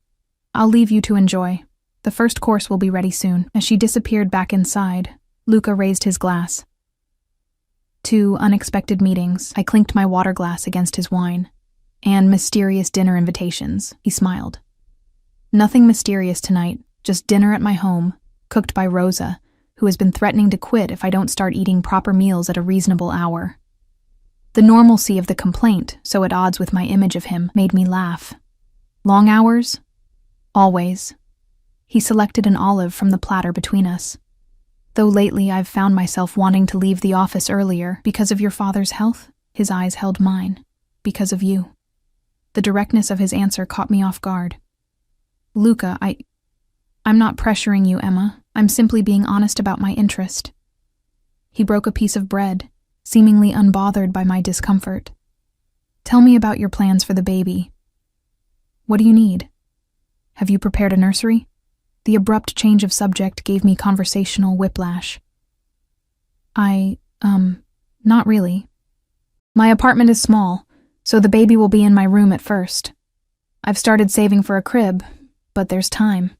I'll leave you to enjoy. The first course will be ready soon. As she disappeared back inside, Luca raised his glass. 2 unexpected meetings. I clinked my water glass against his wine. And mysterious dinner invitations. He smiled. Nothing mysterious tonight, just dinner at my home, cooked by Rosa, who has been threatening to quit if I don't start eating proper meals at a reasonable hour. The normalcy of the complaint, so at odds with my image of him, made me laugh. Long hours? Always. He selected an olive from the platter between us. Though lately I've found myself wanting to leave the office earlier because of your father's health, his eyes held mine. Because of you. The directness of his answer caught me off guard. Luca, I'm not pressuring you, Emma. I'm simply being honest about my interest. He broke a piece of bread, seemingly unbothered by my discomfort. Tell me about your plans for the baby. What do you need? Have you prepared a nursery? The abrupt change of subject gave me conversational whiplash. Not really. My apartment is small, so the baby will be in my room at first. I've started saving for a crib, but there's time.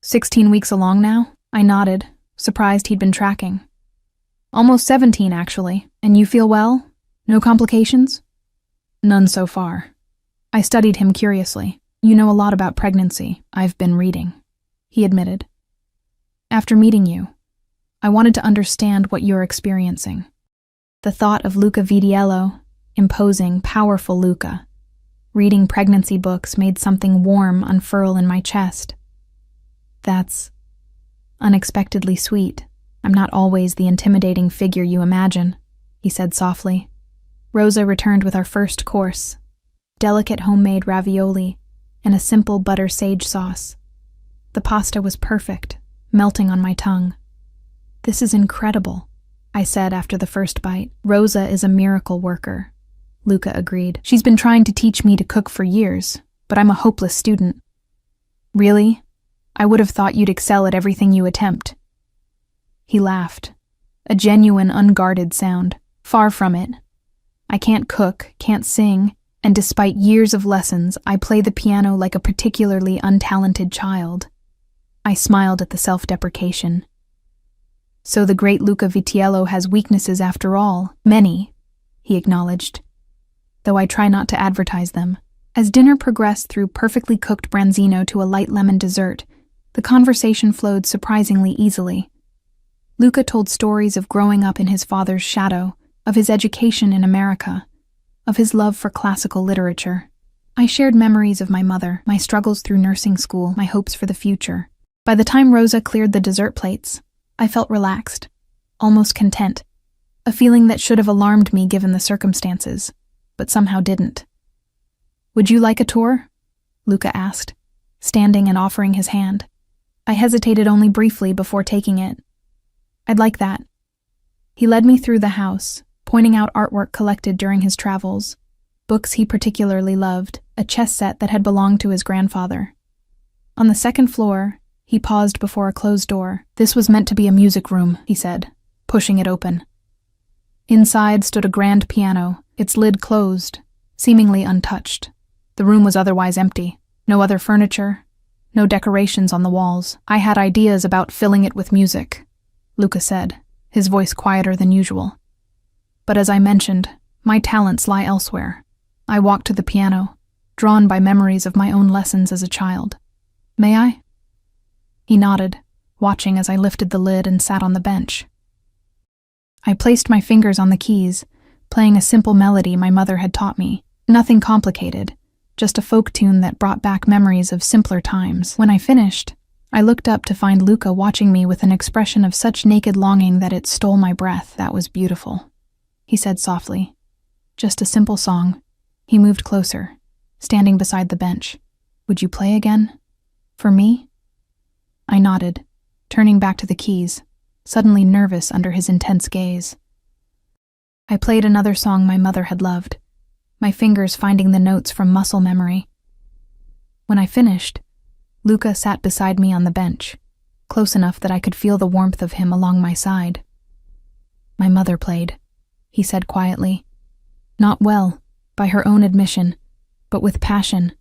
16 weeks along now? I nodded, surprised he'd been tracking. Almost 17, actually. And you feel well? No complications? None so far. I studied him curiously. You know a lot about pregnancy. I've been reading, he admitted. After meeting you, I wanted to understand what you're experiencing. The thought of Luca Vidiello, imposing, powerful Luca, reading pregnancy books made something warm unfurl in my chest. That's unexpectedly sweet. I'm not always the intimidating figure you imagine, he said softly. Rosa returned with our first course, delicate homemade ravioli and a simple butter sage sauce. The pasta was perfect, melting on my tongue. This is incredible, I said after the first bite. Rosa is a miracle worker, Luca agreed. She's been trying to teach me to cook for years, but I'm a hopeless student. Really? I would have thought you'd excel at everything you attempt. He laughed, a genuine, unguarded sound. Far from it. I can't cook, can't sing, and despite years of lessons, I play the piano like a particularly untalented child. I smiled at the self-deprecation. So the great Luca Vitiello has weaknesses after all. Many, he acknowledged, though I try not to advertise them. As dinner progressed through perfectly cooked branzino to a light lemon dessert, the conversation flowed surprisingly easily. Luca told stories of growing up in his father's shadow, of his education in America, of his love for classical literature. I shared memories of my mother, my struggles through nursing school, my hopes for the future. By the time Rosa cleared the dessert plates, I felt relaxed, almost content, a feeling that should have alarmed me given the circumstances, but somehow didn't. Would you like a tour? Luca asked, standing and offering his hand. I hesitated only briefly before taking it. I'd like that. He led me through the house, pointing out artwork collected during his travels, books he particularly loved, a chess set that had belonged to his grandfather. On the second floor, he paused before a closed door. This was meant to be a music room, he said, pushing it open. Inside stood a grand piano, its lid closed, seemingly untouched. The room was otherwise empty. No other furniture, no decorations on the walls. I had ideas about filling it with music, Luca said, his voice quieter than usual. But as I mentioned, my talents lie elsewhere. I walked to the piano, drawn by memories of my own lessons as a child. May I? He nodded, watching as I lifted the lid and sat on the bench. I placed my fingers on the keys, playing a simple melody my mother had taught me. Nothing complicated, just a folk tune that brought back memories of simpler times. When I finished, I looked up to find Luca watching me with an expression of such naked longing that it stole my breath. That was beautiful, he said softly. Just a simple song. He moved closer, standing beside the bench. Would you play again? For me? I nodded, turning back to the keys, suddenly nervous under his intense gaze. I played another song my mother had loved, my fingers finding the notes from muscle memory. When I finished, Luca sat beside me on the bench, close enough that I could feel the warmth of him along my side. My mother played, he said quietly. Not well, by her own admission, but with passion.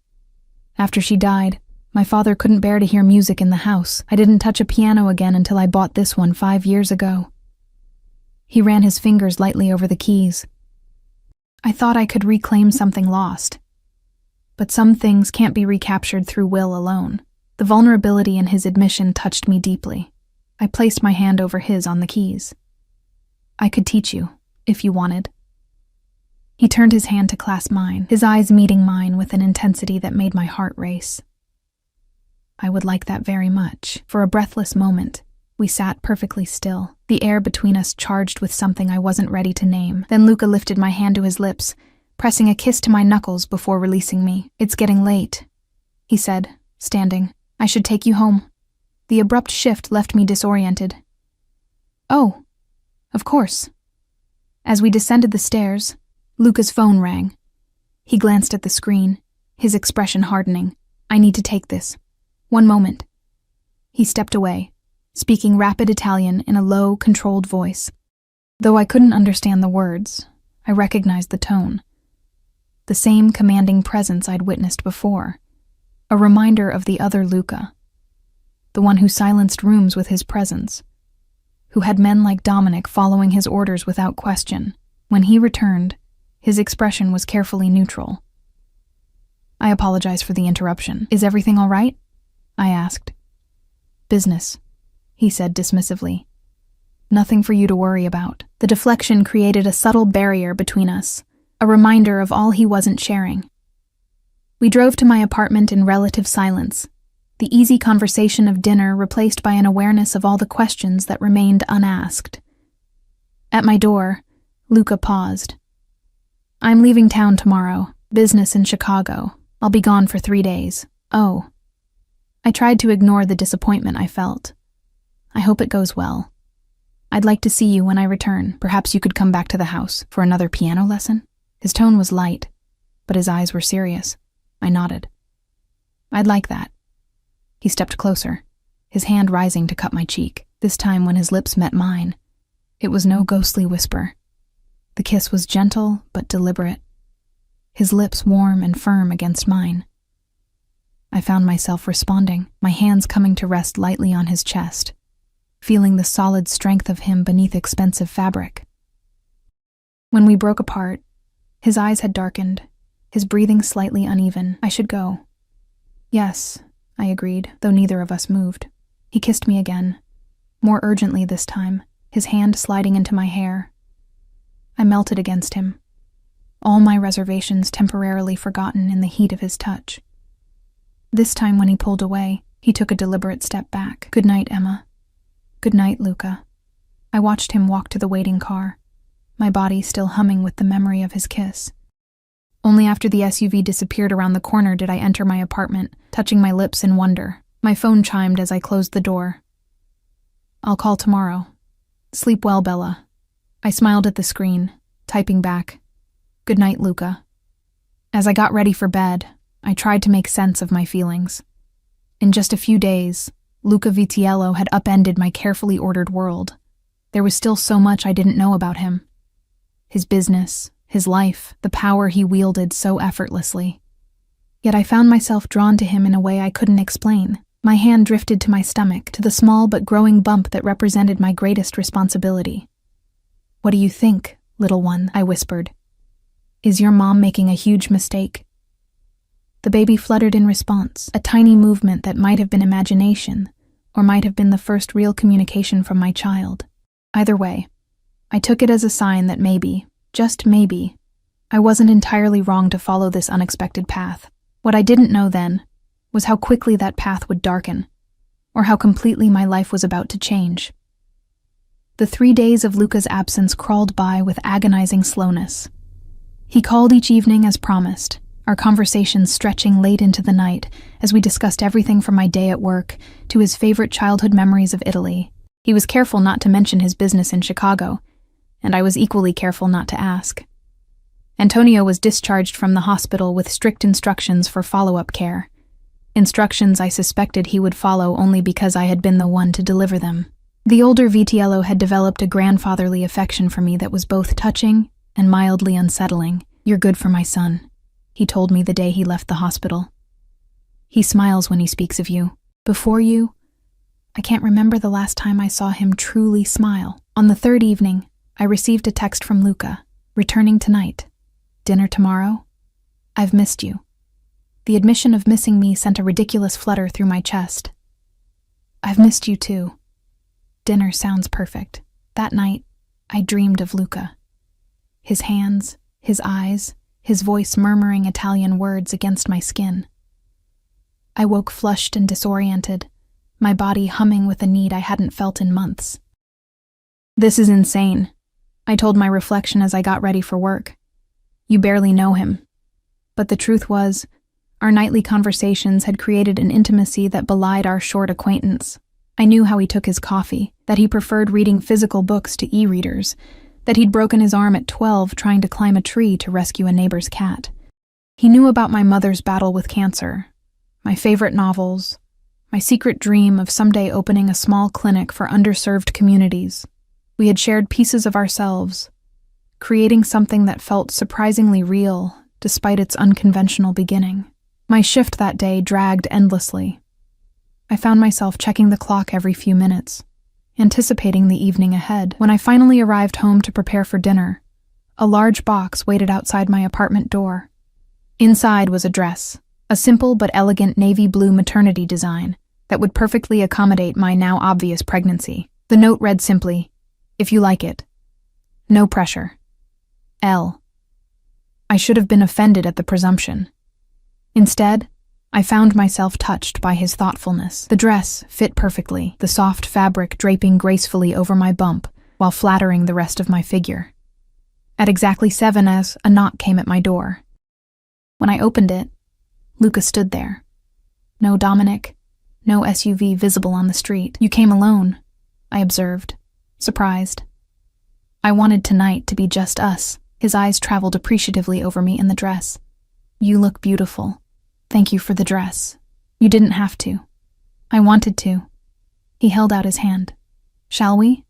After she died, my father couldn't bear to hear music in the house. I didn't touch a piano again until I bought this one 5 years ago. He ran his fingers lightly over the keys. I thought I could reclaim something lost. But some things can't be recaptured through will alone. The vulnerability in his admission touched me deeply. I placed my hand over his on the keys. I could teach you, if you wanted. He turned his hand to clasp mine, his eyes meeting mine with an intensity that made my heart race. I would like that very much. For a breathless moment, we sat perfectly still, the air between us charged with something I wasn't ready to name. Then Luca lifted my hand to his lips, pressing a kiss to my knuckles before releasing me. It's getting late, he said, standing. I should take you home. The abrupt shift left me disoriented. Oh, of course. As we descended the stairs, Luca's phone rang. He glanced at the screen, his expression hardening. I need to take this. One moment. He stepped away, speaking rapid Italian in a low, controlled voice. Though I couldn't understand the words, I recognized the tone. The same commanding presence I'd witnessed before. A reminder of the other Luca. The one who silenced rooms with his presence. Who had men like Dominic following his orders without question. When he returned, his expression was carefully neutral. I apologize for the interruption. Is everything all right? I asked. Business, he said dismissively. Nothing for you to worry about. The deflection created a subtle barrier between us, a reminder of all he wasn't sharing. We drove to my apartment in relative silence, the easy conversation of dinner replaced by an awareness of all the questions that remained unasked. At my door, Luca paused. I'm leaving town tomorrow, business in Chicago. I'll be gone for 3 days. Oh. I tried to ignore the disappointment I felt. I hope it goes well. I'd like to see you when I return. Perhaps you could come back to the house for another piano lesson? His tone was light, but his eyes were serious. I nodded. I'd like that. He stepped closer, his hand rising to cut my cheek. This time when his lips met mine, it was no ghostly whisper. The kiss was gentle but deliberate, his lips warm and firm against mine. I found myself responding, my hands coming to rest lightly on his chest, feeling the solid strength of him beneath expensive fabric. When we broke apart, his eyes had darkened, his breathing slightly uneven. I should go. Yes, I agreed, though neither of us moved. He kissed me again, more urgently this time, his hand sliding into my hair. I melted against him, all my reservations temporarily forgotten in the heat of his touch. This time when he pulled away, he took a deliberate step back. Good night, Emma. Good night, Luca. I watched him walk to the waiting car, my body still humming with the memory of his kiss. Only after the SUV disappeared around the corner did I enter my apartment, touching my lips in wonder. My phone chimed as I closed the door. I'll call tomorrow. Sleep well, Bella. I smiled at the screen, typing back, Good night, Luca. As I got ready for bed, I tried to make sense of my feelings. In just a few days, Luca Vitiello had upended my carefully ordered world. There was still so much I didn't know about him. His business, his life, the power he wielded so effortlessly. Yet I found myself drawn to him in a way I couldn't explain. My hand drifted to my stomach, to the small but growing bump that represented my greatest responsibility. What do you think, little one? I whispered. Is your mom making a huge mistake? The baby fluttered in response, a tiny movement that might have been imagination, or might have been the first real communication from my child. Either way, I took it as a sign that maybe, just maybe, I wasn't entirely wrong to follow this unexpected path. What I didn't know then was how quickly that path would darken, or how completely my life was about to change. The 3 days of Luca's absence crawled by with agonizing slowness. He called each evening as promised, our conversations stretching late into the night as we discussed everything from my day at work to his favorite childhood memories of Italy. He was careful not to mention his business in Chicago, and I was equally careful not to ask. Antonio was discharged from the hospital with strict instructions for follow-up care. instructions I suspected he would follow only because I had been the one to deliver them. The older Vitiello had developed a grandfatherly affection for me that was both touching and mildly unsettling. "You're good for my son," he told me the day he left the hospital. "He smiles when he speaks of you. Before you, I can't remember the last time I saw him truly smile." On the third evening, I received a text from Luca, "Returning tonight. Dinner tomorrow? I've missed you." The admission of missing me sent a ridiculous flutter through my chest. "I've missed you too." Dinner sounds perfect. That night, I dreamed of Luca. His hands, his eyes, his voice murmuring Italian words against my skin. I woke flushed and disoriented, my body humming with a need I hadn't felt in months. "This is insane," I told my reflection as I got ready for work. "You barely know him." But the truth was, our nightly conversations had created an intimacy that belied our short acquaintance. I knew how he took his coffee, that he preferred reading physical books to e-readers, that he'd broken his arm at 12 trying to climb a tree to rescue a neighbor's cat. He knew about my mother's battle with cancer, my favorite novels, my secret dream of someday opening a small clinic for underserved communities. We had shared pieces of ourselves, creating something that felt surprisingly real despite its unconventional beginning. My shift that day dragged endlessly. I found myself checking the clock every few minutes, anticipating the evening ahead. When I finally arrived home to prepare for dinner, a large box waited outside my apartment door. Inside was a dress, a simple but elegant navy blue maternity design that would perfectly accommodate my now obvious pregnancy. The note read simply, "If you like it. No pressure. L." I should have been offended at the presumption. Instead, I found myself touched by his thoughtfulness. The dress fit perfectly, the soft fabric draping gracefully over my bump while flattering the rest of my figure. At exactly 7 as a knock came at my door. When I opened it, Luca stood there. No Dominic, no SUV visible on the street. "You came alone," I observed, surprised. "I wanted tonight to be just us." His eyes traveled appreciatively over me in the dress. "You look beautiful. Thank you for the dress. You didn't have to." "I wanted to." He held out his hand. "Shall we?"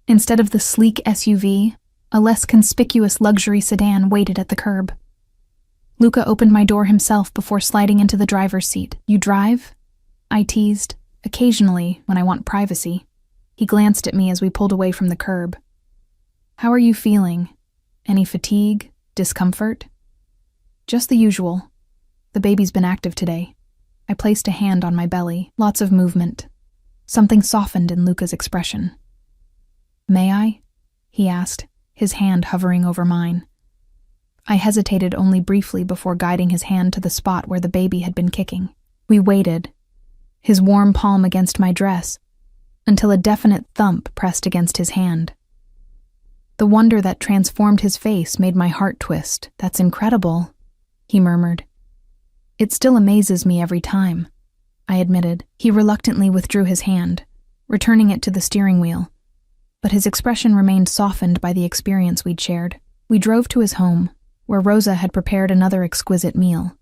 Instead of the sleek SUV, a less conspicuous luxury sedan waited at the curb. Luca opened my door himself before sliding into the driver's seat. "You drive?" I teased, occasionally when I want privacy. He glanced at me as we pulled away from the curb. "How are you feeling? Any fatigue? Discomfort?" "Just the usual. The baby's been active today." I placed a hand on my belly. Lots of movement. Something softened in Luca's expression. "May I?" he asked, his hand hovering over mine. I hesitated only briefly before guiding his hand to the spot where the baby had been kicking. We waited, his warm palm against my dress, until a definite thump pressed against his hand. The wonder that transformed his face made my heart twist. "That's incredible," he murmured. "It still amazes me every time," I admitted. He reluctantly withdrew his hand, returning it to the steering wheel, but his expression remained softened by the experience we'd shared. We drove to his home, where Rosa had prepared another exquisite meal.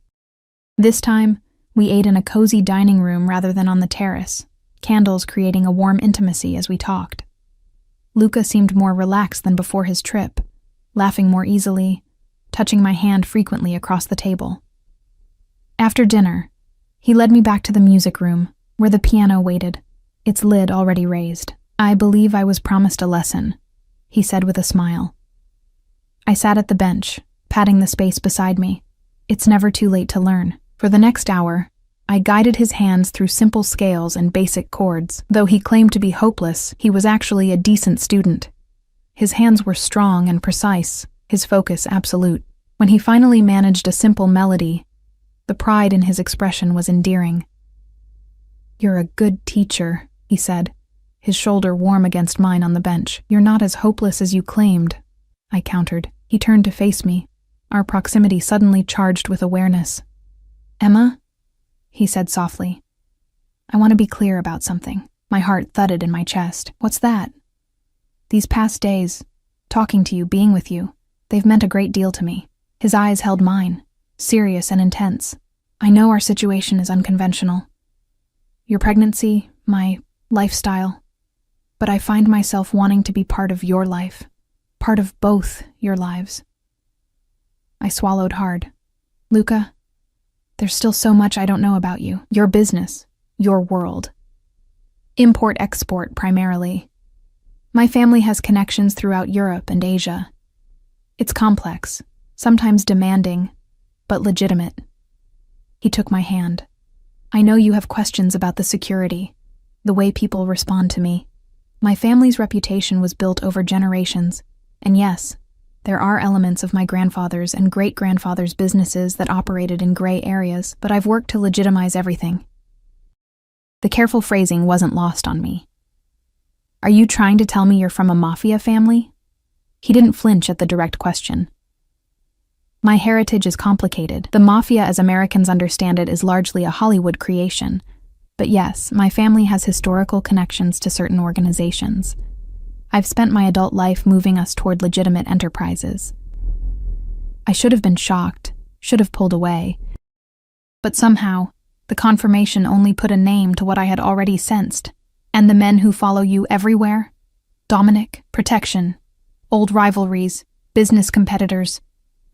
This time, we ate in a cozy dining room rather than on the terrace, candles creating a warm intimacy as we talked. Luca seemed more relaxed than before his trip, laughing more easily, touching my hand frequently across the table. After dinner, he led me back to the music room, where the piano waited, its lid already raised. "I believe I was promised a lesson," he said with a smile. I sat at the bench, patting the space beside me. It's never too late to learn. For the next hour, I guided his hands through simple scales and basic chords. Though he claimed to be hopeless, he was actually a decent student. His hands were strong and precise, his focus absolute. When he finally managed a simple melody, the pride in his expression was endearing. "You're a good teacher," he said, his shoulder warm against mine on the bench. "You're not as hopeless as you claimed," I countered. He turned to face me, our proximity suddenly charged with awareness. "Emma?" he said softly. "I want to be clear about something." My heart thudded in my chest. "What's that?" "These past days, talking to you, being with you, they've meant a great deal to me." His eyes held mine, serious and intense. I know our situation is unconventional. Your pregnancy, my lifestyle. But I find myself wanting to be part of your life, part of both your lives. I swallowed hard. Luca, there's still so much I don't know about you. Your business, your world. Import-export primarily. My family has connections throughout Europe and Asia. It's complex, sometimes demanding, but legitimate. He took my hand. I know you have questions about the security, the way people respond to me. My family's reputation was built over generations, and yes, there are elements of my grandfather's and great-grandfather's businesses that operated in gray areas, but I've worked to legitimize everything. The careful phrasing wasn't lost on me. Are you trying to tell me you're from a mafia family? He didn't flinch at the direct question. My heritage is complicated. The mafia, as Americans understand it, is largely a Hollywood creation. But yes, my family has historical connections to certain organizations. I've spent my adult life moving us toward legitimate enterprises. I should have been shocked, should have pulled away. But somehow, the confirmation only put a name to what I had already sensed. And the men who follow you everywhere? Dominic, protection, old rivalries, business competitors.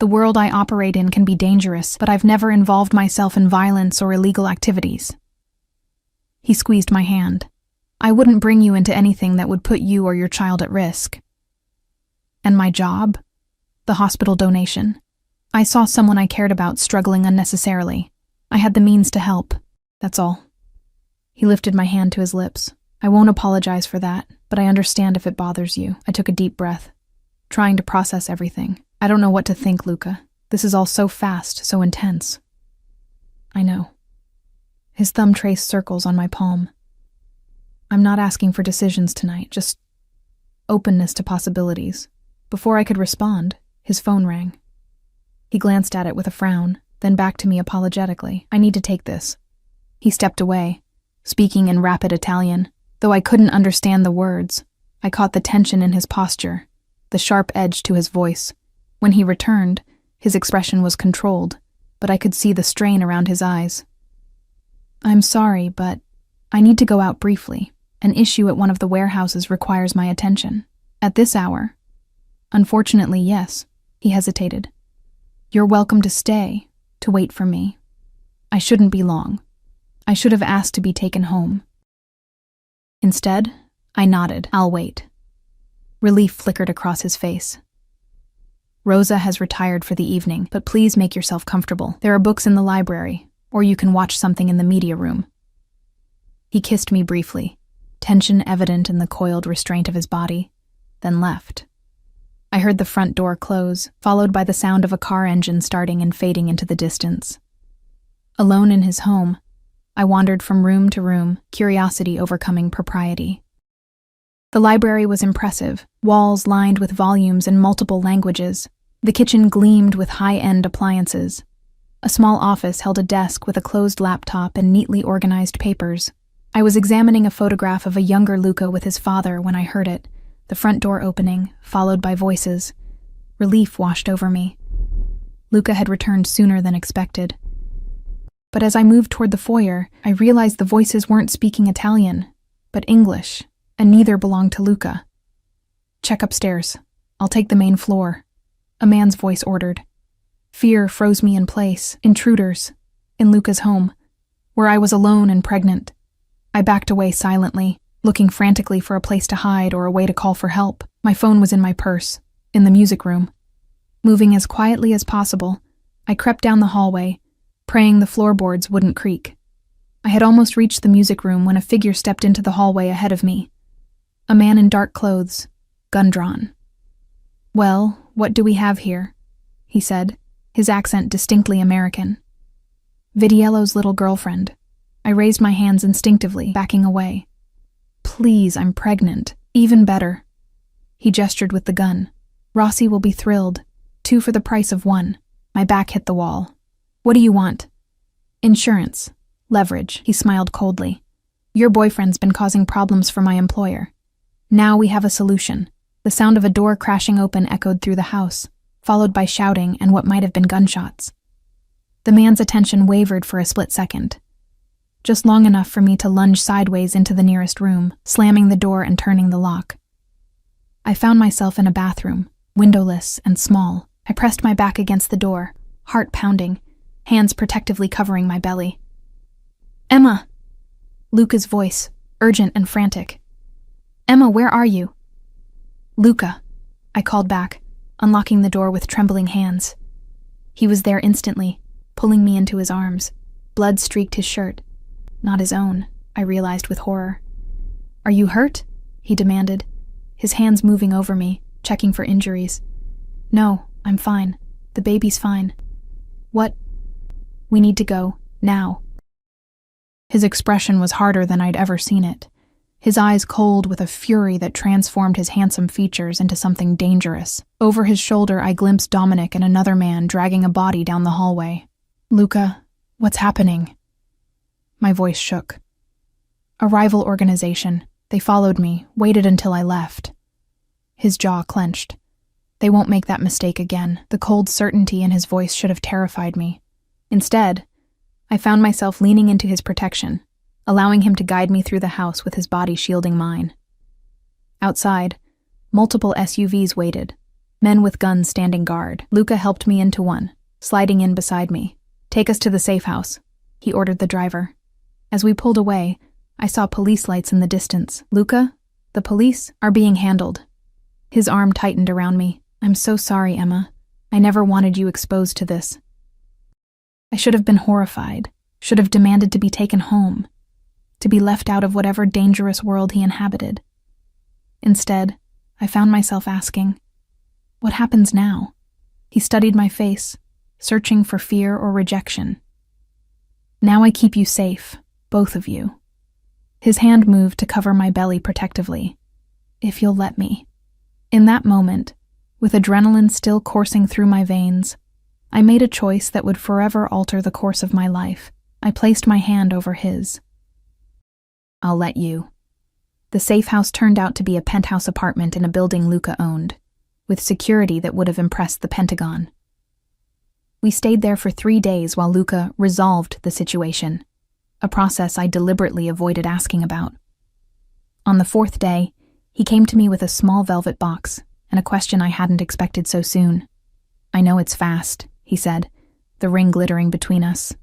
The world I operate in can be dangerous, but I've never involved myself in violence or illegal activities. He squeezed my hand. I wouldn't bring you into anything that would put you or your child at risk. And my job? The hospital donation. I saw someone I cared about struggling unnecessarily. I had the means to help. That's all. He lifted my hand to his lips. I won't apologize for that, but I understand if it bothers you. I took a deep breath, trying to process everything. I don't know what to think, Luca. This is all so fast, so intense. I know. His thumb traced circles on my palm. I'm not asking for decisions tonight, just openness to possibilities. Before I could respond, his phone rang. He glanced at it with a frown, then back to me apologetically. I need to take this. He stepped away, speaking in rapid Italian. Though I couldn't understand the words, I caught the tension in his posture, the sharp edge to his voice. When he returned, his expression was controlled, but I could see the strain around his eyes. I'm sorry, but I need to go out briefly. An issue at one of the warehouses requires my attention. At this hour? Unfortunately, yes. He hesitated. You're welcome to stay, to wait for me. I shouldn't be long. I should have asked to be taken home. Instead, I nodded. I'll wait. Relief flickered across his face. Rosa has retired for the evening, but please make yourself comfortable. There are books in the library, or you can watch something in the media room. He kissed me briefly, tension evident in the coiled restraint of his body, then left. I heard the front door close, followed by the sound of a car engine starting and fading into the distance. Alone in his home, I wandered from room to room, curiosity overcoming propriety. The library was impressive, walls lined with volumes in multiple languages. The kitchen gleamed with high-end appliances. A small office held a desk with a closed laptop and neatly organized papers. I was examining a photograph of a younger Luca with his father when I heard it, the front door opening, followed by voices. Relief washed over me. Luca had returned sooner than expected. But as I moved toward the foyer, I realized the voices weren't speaking Italian, but English, and neither belonged to Luca. Check upstairs. I'll take the main floor, a man's voice ordered. Fear froze me in place. Intruders. In Luca's home, where I was alone and pregnant. I backed away silently, looking frantically for a place to hide or a way to call for help. My phone was in my purse, in the music room. Moving as quietly as possible, I crept down the hallway, praying the floorboards wouldn't creak. I had almost reached the music room when a figure stepped into the hallway ahead of me. A man in dark clothes, gun drawn. "Well, what do we have here?" he said, his accent distinctly American. Vidiello's little girlfriend. I raised my hands instinctively, backing away. "Please, I'm pregnant. Even better." He gestured with the gun. "Rossi will be thrilled. 2 for the price of 1. My back hit the wall. "What do you want?" "Insurance. Leverage." He smiled coldly. "Your boyfriend's been causing problems for my employer. Now we have a solution." The sound of a door crashing open echoed through the house, followed by shouting and what might have been gunshots. The man's attention wavered for a split second, just long enough for me to lunge sideways into the nearest room, slamming the door and turning the lock. I found myself in a bathroom, windowless and small. I pressed my back against the door, heart pounding, hands protectively covering my belly. "Emma!" Luca's voice, urgent and frantic. "Emma, where are you?" "Luca," I called back, unlocking the door with trembling hands. He was there instantly, pulling me into his arms. Blood streaked his shirt. Not his own, I realized with horror. "Are you hurt?" he demanded, his hands moving over me, checking for injuries. "No, I'm fine. The baby's fine." "What?" "We need to go, now." His expression was harder than I'd ever seen it, his eyes cold with a fury that transformed his handsome features into something dangerous. Over his shoulder, I glimpsed Dominic and another man dragging a body down the hallway. "Luca, what's happening?" My voice shook. "A rival organization. They followed me, waited until I left." His jaw clenched. "They won't make that mistake again." The cold certainty in his voice should have terrified me. Instead, I found myself leaning into his protection, allowing him to guide me through the house with his body shielding mine. Outside, multiple SUVs waited, men with guns standing guard. Luca helped me into one, sliding in beside me. "Take us to the safe house," he ordered the driver. As we pulled away, I saw police lights in the distance. "Luca, the police are being handled." His arm tightened around me. "I'm so sorry, Emma. I never wanted you exposed to this." I should have been horrified, should have demanded to be taken home, to be left out of whatever dangerous world he inhabited. Instead, I found myself asking, "What happens now?" He studied my face, searching for fear or rejection. "Now I keep you safe, both of you." His hand moved to cover my belly protectively. "If you'll let me." In that moment, with adrenaline still coursing through my veins, I made a choice that would forever alter the course of my life. I placed my hand over his. "I'll let you." The safe house turned out to be a penthouse apartment in a building Luca owned, with security that would have impressed the Pentagon. We stayed there for 3 days while Luca resolved the situation, a process I deliberately avoided asking about. On the 4th day, he came to me with a small velvet box and a question I hadn't expected so soon. "I know it's fast," he said, the ring glittering between us.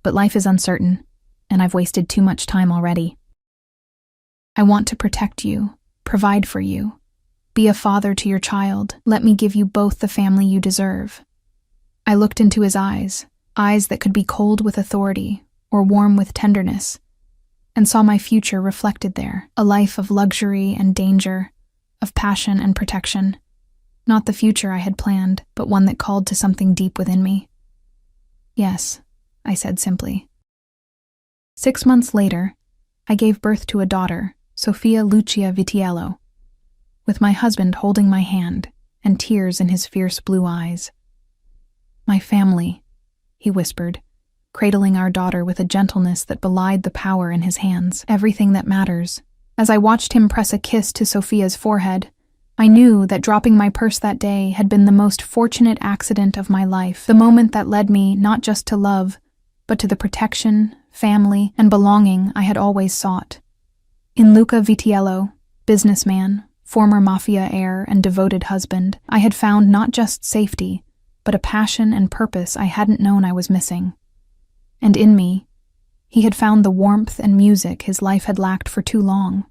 "But life is uncertain, and I've wasted too much time already. I want to protect you, provide for you, be a father to your child. Let me give you both the family you deserve." I looked into his eyes that could be cold with authority or warm with tenderness, and saw my future reflected there, a life of luxury and danger, of passion and protection. Not the future I had planned, but one that called to something deep within me. "Yes," I said simply. 6 months later, I gave birth to a daughter, Sofia Lucia Vitiello, with my husband holding my hand and tears in his fierce blue eyes. "My family," he whispered, cradling our daughter with a gentleness that belied the power in his hands. "Everything that matters." As I watched him press a kiss to Sofia's forehead, I knew that dropping my purse that day had been the most fortunate accident of my life, the moment that led me not just to love, but to the protection, family, and belonging I had always sought. In Luca Vitiello, businessman, former mafia heir, and devoted husband, I had found not just safety, but a passion and purpose I hadn't known I was missing. And in me, he had found the warmth and music his life had lacked for too long.